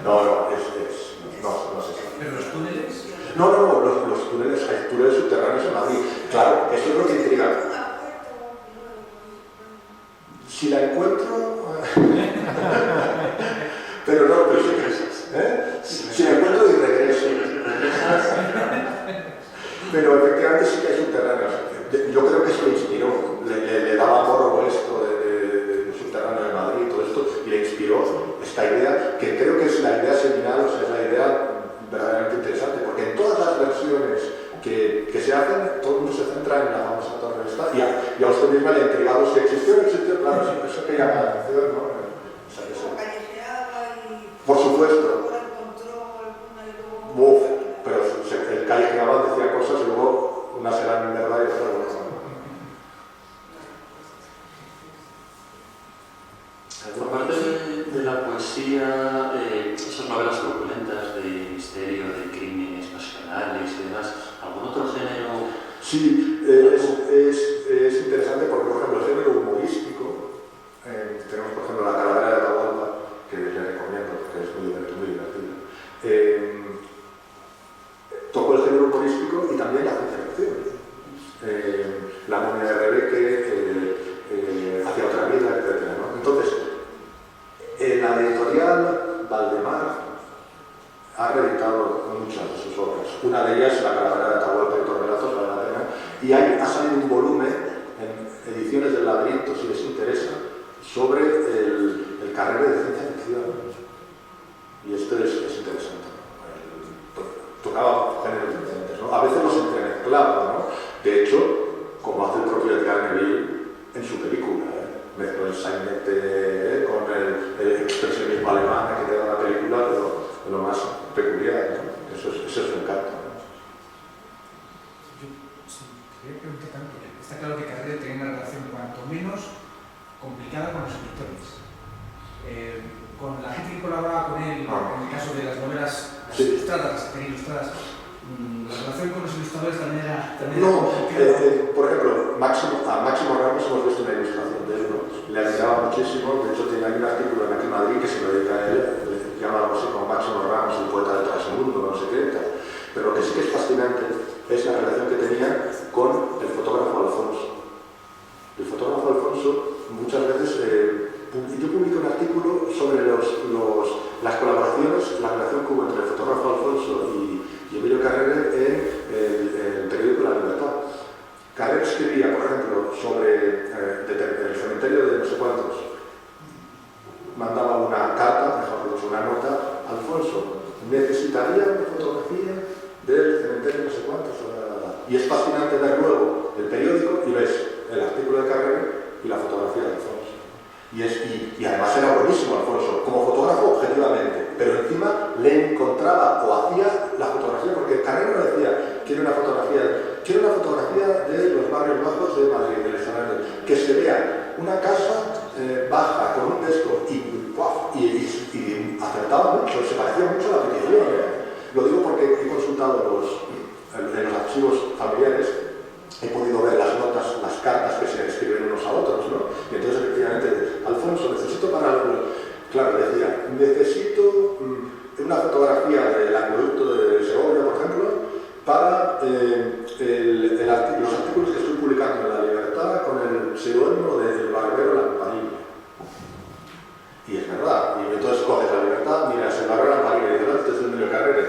No sé. ¿Pero los túneles? No, los túneles, hay túneles subterráneos en Madrid. Claro, eso es lo que intriga. Si la encuentro... pero sí que si la encuentro y regreso. Pero efectivamente sí que hay subterráneos. Yo creo que eso le inspiró, le daba morro esto de subterráneo de Madrid y todo esto, y le inspiró esta idea, que creo que es la idea seminal, o sea, es la idea verdaderamente interesante, porque en todas las versiones que se hacen, todo el mundo se centra en la famosa torre esta, y a usted misma le ha intrigado si existió, claro, sí, eso que llama la atención, ¿no? O sea, eso. Por supuesto. Pero el callejeaba decía cosas y luego unas eran verdad y otras no. Por parte de la poesía, esas novelas truculentas de misterio, de crímenes pasionales y demás, ¿algún otro género? Sí, es interesante porque, por ejemplo, el género humorístico, tenemos, por ejemplo, La calavera de Atahualpa, que les recomiendo porque es muy divertido. Tocó el género humorístico y también la ciencia ficción. La momia de Rebeque, Hacia otra vida, etc. ¿no? Entonces, la editorial Valdemar ha reeditado muchas de sus obras. Una de ellas, La calavera de Atahualpa y otros relatos, vale la pena. Y ha salido un volumen en Ediciones del Laberinto, si les interesa, sobre el Carrera de ciencia ficción. Y esto es interesante. Tocaba géneros diferentes, ¿no? A veces los entremezclaba, ¿no? De hecho, como hace el propio Edgar Neville en su película, mezcló el sainete con el expresionismo alemán que queda en la película de lo más peculiar, ¿no? Eso es un encanto, ¿no? Sí, quería preguntar también, está claro que Carrera tenía una relación cuanto menos complicada con los escritores. Con la gente que colaboraba con él, en el caso de las novelas ilustradas, la relación con los ilustradores también era por ejemplo, a Máximo Ramos hemos visto una ilustración de él, ¿no? Le admiraba muchísimo, de hecho hay un artículo en Aquí Madrid que se lo dedica a él, se llama algo así como Máximo Ramos, el poeta del trasmundo, no sé qué, tal. Pero lo que sí que es fascinante es la relación que tenía con el fotógrafo Alfonso. El fotógrafo Alfonso muchas veces... yo publiqué un artículo sobre las colaboraciones, la relación que hubo entre el fotógrafo Alfonso y Emilio Carrera en el periódico La Libertad. Carrera escribía, por ejemplo, sobre el cementerio de no sé cuántos. Mandaba una carta, mejor dicho, una nota. Alfonso, necesitaría una fotografía del cementerio de no sé cuántos. Y es fascinante ver luego el periódico y ves el artículo de Carrera y la fotografía de Alfonso. Y además era buenísimo Alfonso, como fotógrafo objetivamente, pero encima le encontraba o hacía la fotografía, porque Carrera no decía, quiero una fotografía de los barrios bajos de Madrid, del que se vea una casa baja con un texto y acertaba mucho, se parecía mucho a la petición. Lo digo porque he consultado en los archivos familiares, he podido ver las notas, las cartas que se escriben unos a otros, ¿no? Y entonces efectivamente, Alfonso, necesito para... Claro, decía, necesito una fotografía del acueducto de Segovia, por ejemplo, para los artículos que estoy publicando en La Libertad con el seudónimo del barbero Lamparilla. Y es verdad, y entonces coges La Libertad, miras el barbero Lamparilla y dices, este es el Emilio Carrere.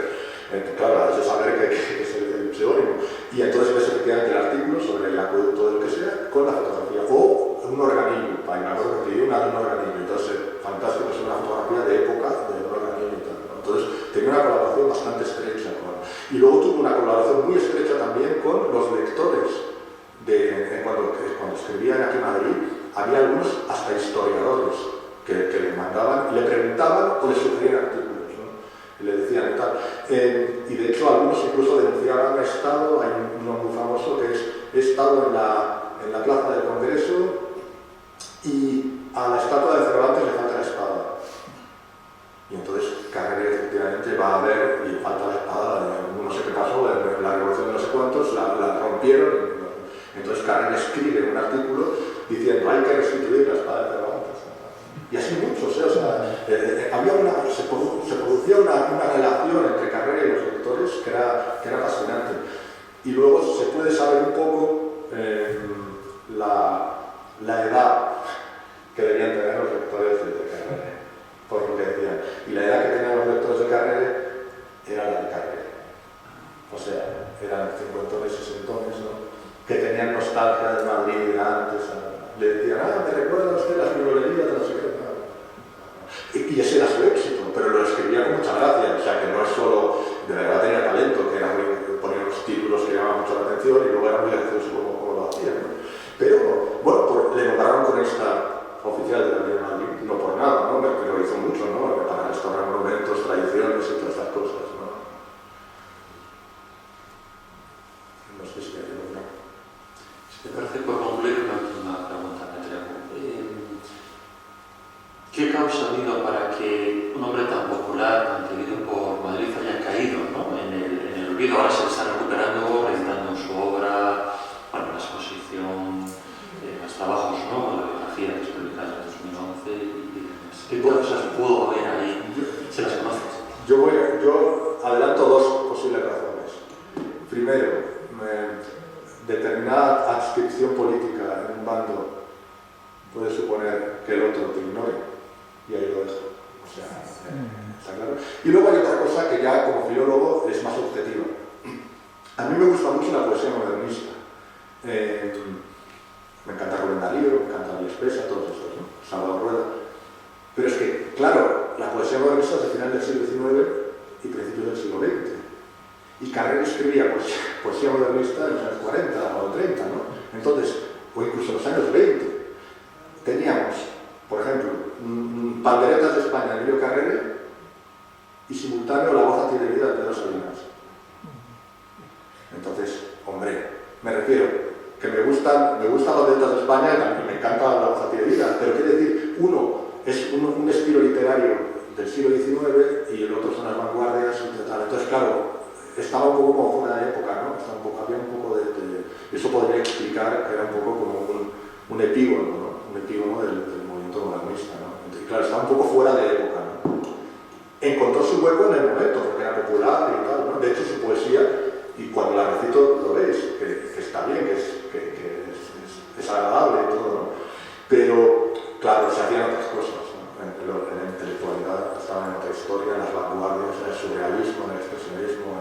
Claro, has de saber que es el seudónimo. Y entonces ves efectivamente el artículo sobre el acueducto de lo que sea con la fotografía. O un organillo, me acuerdo que pidió un organillo, entonces fantástico, es una fotografía de época de un organillo y tal, ¿no? Entonces tenía una colaboración bastante estrecha y luego tuvo una colaboración muy estrecha también con los lectores cuando escribían aquí en Madrid. Había algunos hasta historiadores que le mandaban, le preguntaban o le sugerían artículos, ¿no? Y le decían y tal. Y de hecho algunos incluso denunciaban a Estado. Hay uno muy famoso que es: he estado en la plaza del Congreso y a la estatua de Cervantes le falta la espada. Y entonces Carrere efectivamente va a ver y le falta la espada, no sé qué pasó, la revolución de no sé cuántos, la rompieron. Entonces Carrere escribe un artículo diciendo: hay que restituir la espada de Cervantes. Y así muchos, o sea, se producía una relación entre Carrere y los lectores que era fascinante. Y luego se puede saber un poco la edad que debían tener los lectores de Carrere, por lo que decían. Y la edad que tenían los lectores de Carrere era la de Carrere. O sea, eran cincuentones, sesentones, ¿no? Que tenían nostalgia de Madrid antes. Le decían: me recuerda usted las librerías de no sé qué. Y ese era su éxito, pero lo escribía con mucha gracia. O sea, que no es solo, de verdad tenía talento, que ponía unos títulos que llamaban mucho la atención y luego era muy gracioso como lo hacía, ¿no? Pero, bueno, le nombraron cronista oficial de la Vía de Madrid, no por nada, ¿no? Pero lo hizo mucho, ¿no? Para restaurar monumentos, tradiciones y todas estas cosas, ¿no? No sé si hay alguna. Si me parece, por concluir, una última pregunta que te hago. ¿Qué causa ha habido para que un hombre tan popular, tan querido por Madrid, haya caído, ¿no? en el olvido? Ahora se está recuperando, reeditando su obra, bueno, la exposición, los trabajos, ¿no? La biografía que es publicada en 2011 y demás. ¿Qué causas pudo haber ahí? ¿Se las conoces? Yo adelanto dos posibles razones. Primero, determinada adscripción política en un bando puede suponer que el otro te ignore, y ahí lo dejo. O sea, está claro. Y luego hay otra cosa que ya como filólogo es más objetiva. A mí me gusta mucho la poesía modernista. Me encanta Rubén Darío, me encanta Villa Espesa, todos esos, ¿no? Salvador Rueda. Pero es que, claro, la poesía modernista es de final del siglo XIX y principios del siglo XX. Y Carrere escribía poesía modernista en los años 40 o 30, ¿no? Entonces, o incluso en los años 20. Teníamos, por ejemplo, Panderetas de España de Emilio Carrere y simultáneo La voz a ti de vida de Pedro Salinas. Entonces, hombre, me refiero que me gustan los Panderetas de España y me encanta La voz a ti de vida, pero quiere decir, uno es un estilo literario del siglo XIX y el otro son las vanguardias y tal. Entonces, claro, estaba un poco como fuera de época, ¿no? Había un poco de eso podría explicar que era un poco como un epígono, ¿no? Un epígono del movimiento modernista, ¿no? Entonces, claro, estaba un poco fuera de época, ¿no? Encontró su hueco en el momento, porque era popular y tal, ¿no? De hecho, su poesía, y cuando la recito lo veis, que está bien, que es agradable y todo, ¿no? Pero, claro, se hacían otras cosas, ¿no? En la intelectualidad estaba en otra historia, en las vanguardias, en el surrealismo, en el expresionismo,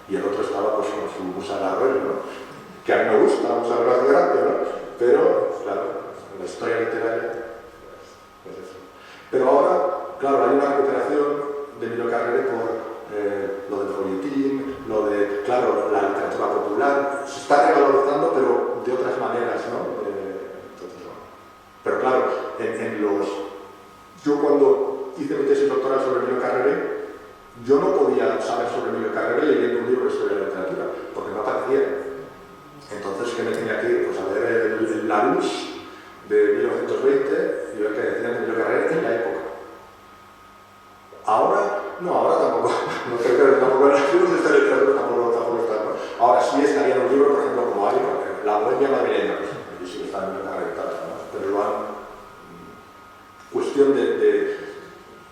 y el otro estaba pues con su musa de Arroyo, ¿no? Que a mí me gusta, la musa de Arroyo grande, ¿no? Pero, claro, en la historia literaria, pues eso. Pero ahora, claro, hay una recuperación de Emilio Carrere por lo del folletín, lo de, claro, la literatura popular, se está revalorizando, pero de otras maneras, ¿no? Entonces, bueno. Pero claro, yo cuando hice mi tesis doctoral sobre Emilio Carrere, yo no podía saber sobre Emilio Carrere leyendo un libro de historia de la literatura, porque no aparecía. Entonces, ¿qué me tenía que ir? Pues a ver el Larousse, de 1920 y ver qué decían de Emilio Carrera en la época. Ahora, no, ahora tampoco, no creo que tampoco en los libros de esta literatura tampoco está, ¿no? Ahora sí estaría en un libro, por ejemplo, como hay La Bohemia madrileña, por ejemplo, y sí que está en Emilio Carrera, ¿no? Pero lo han... cuestión de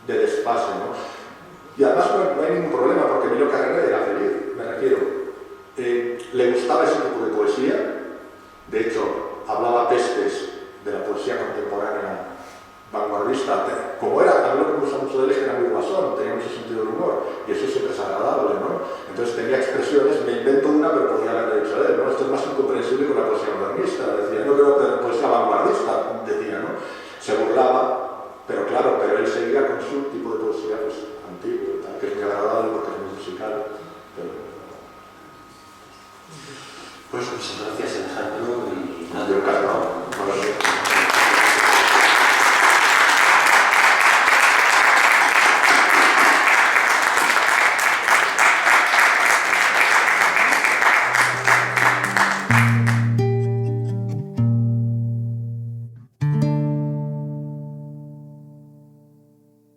desfase, ¿no? Y además no hay ningún problema, porque Emilio Carrera era feliz, me refiero. Le gustaba ese tipo de poesía, de hecho, hablaba pestes de la poesía contemporánea vanguardista. Como era, a mí lo que me gusta mucho de él es que era muy guasón, tenía mucho sentido del humor, y eso siempre es agradable, ¿no? Entonces tenía expresiones, me invento una, pero podría haberle dicho a él, ¿no? Esto es más incomprensible que la poesía modernista, decía, no creo que la poesía vanguardista, decía, ¿no? Se burlaba, pero claro, pero él seguía con su tipo de poesía, pues, antiguo, tal, que es muy agradable porque es muy musical, pero... Pues muchas gracias, Alejandro.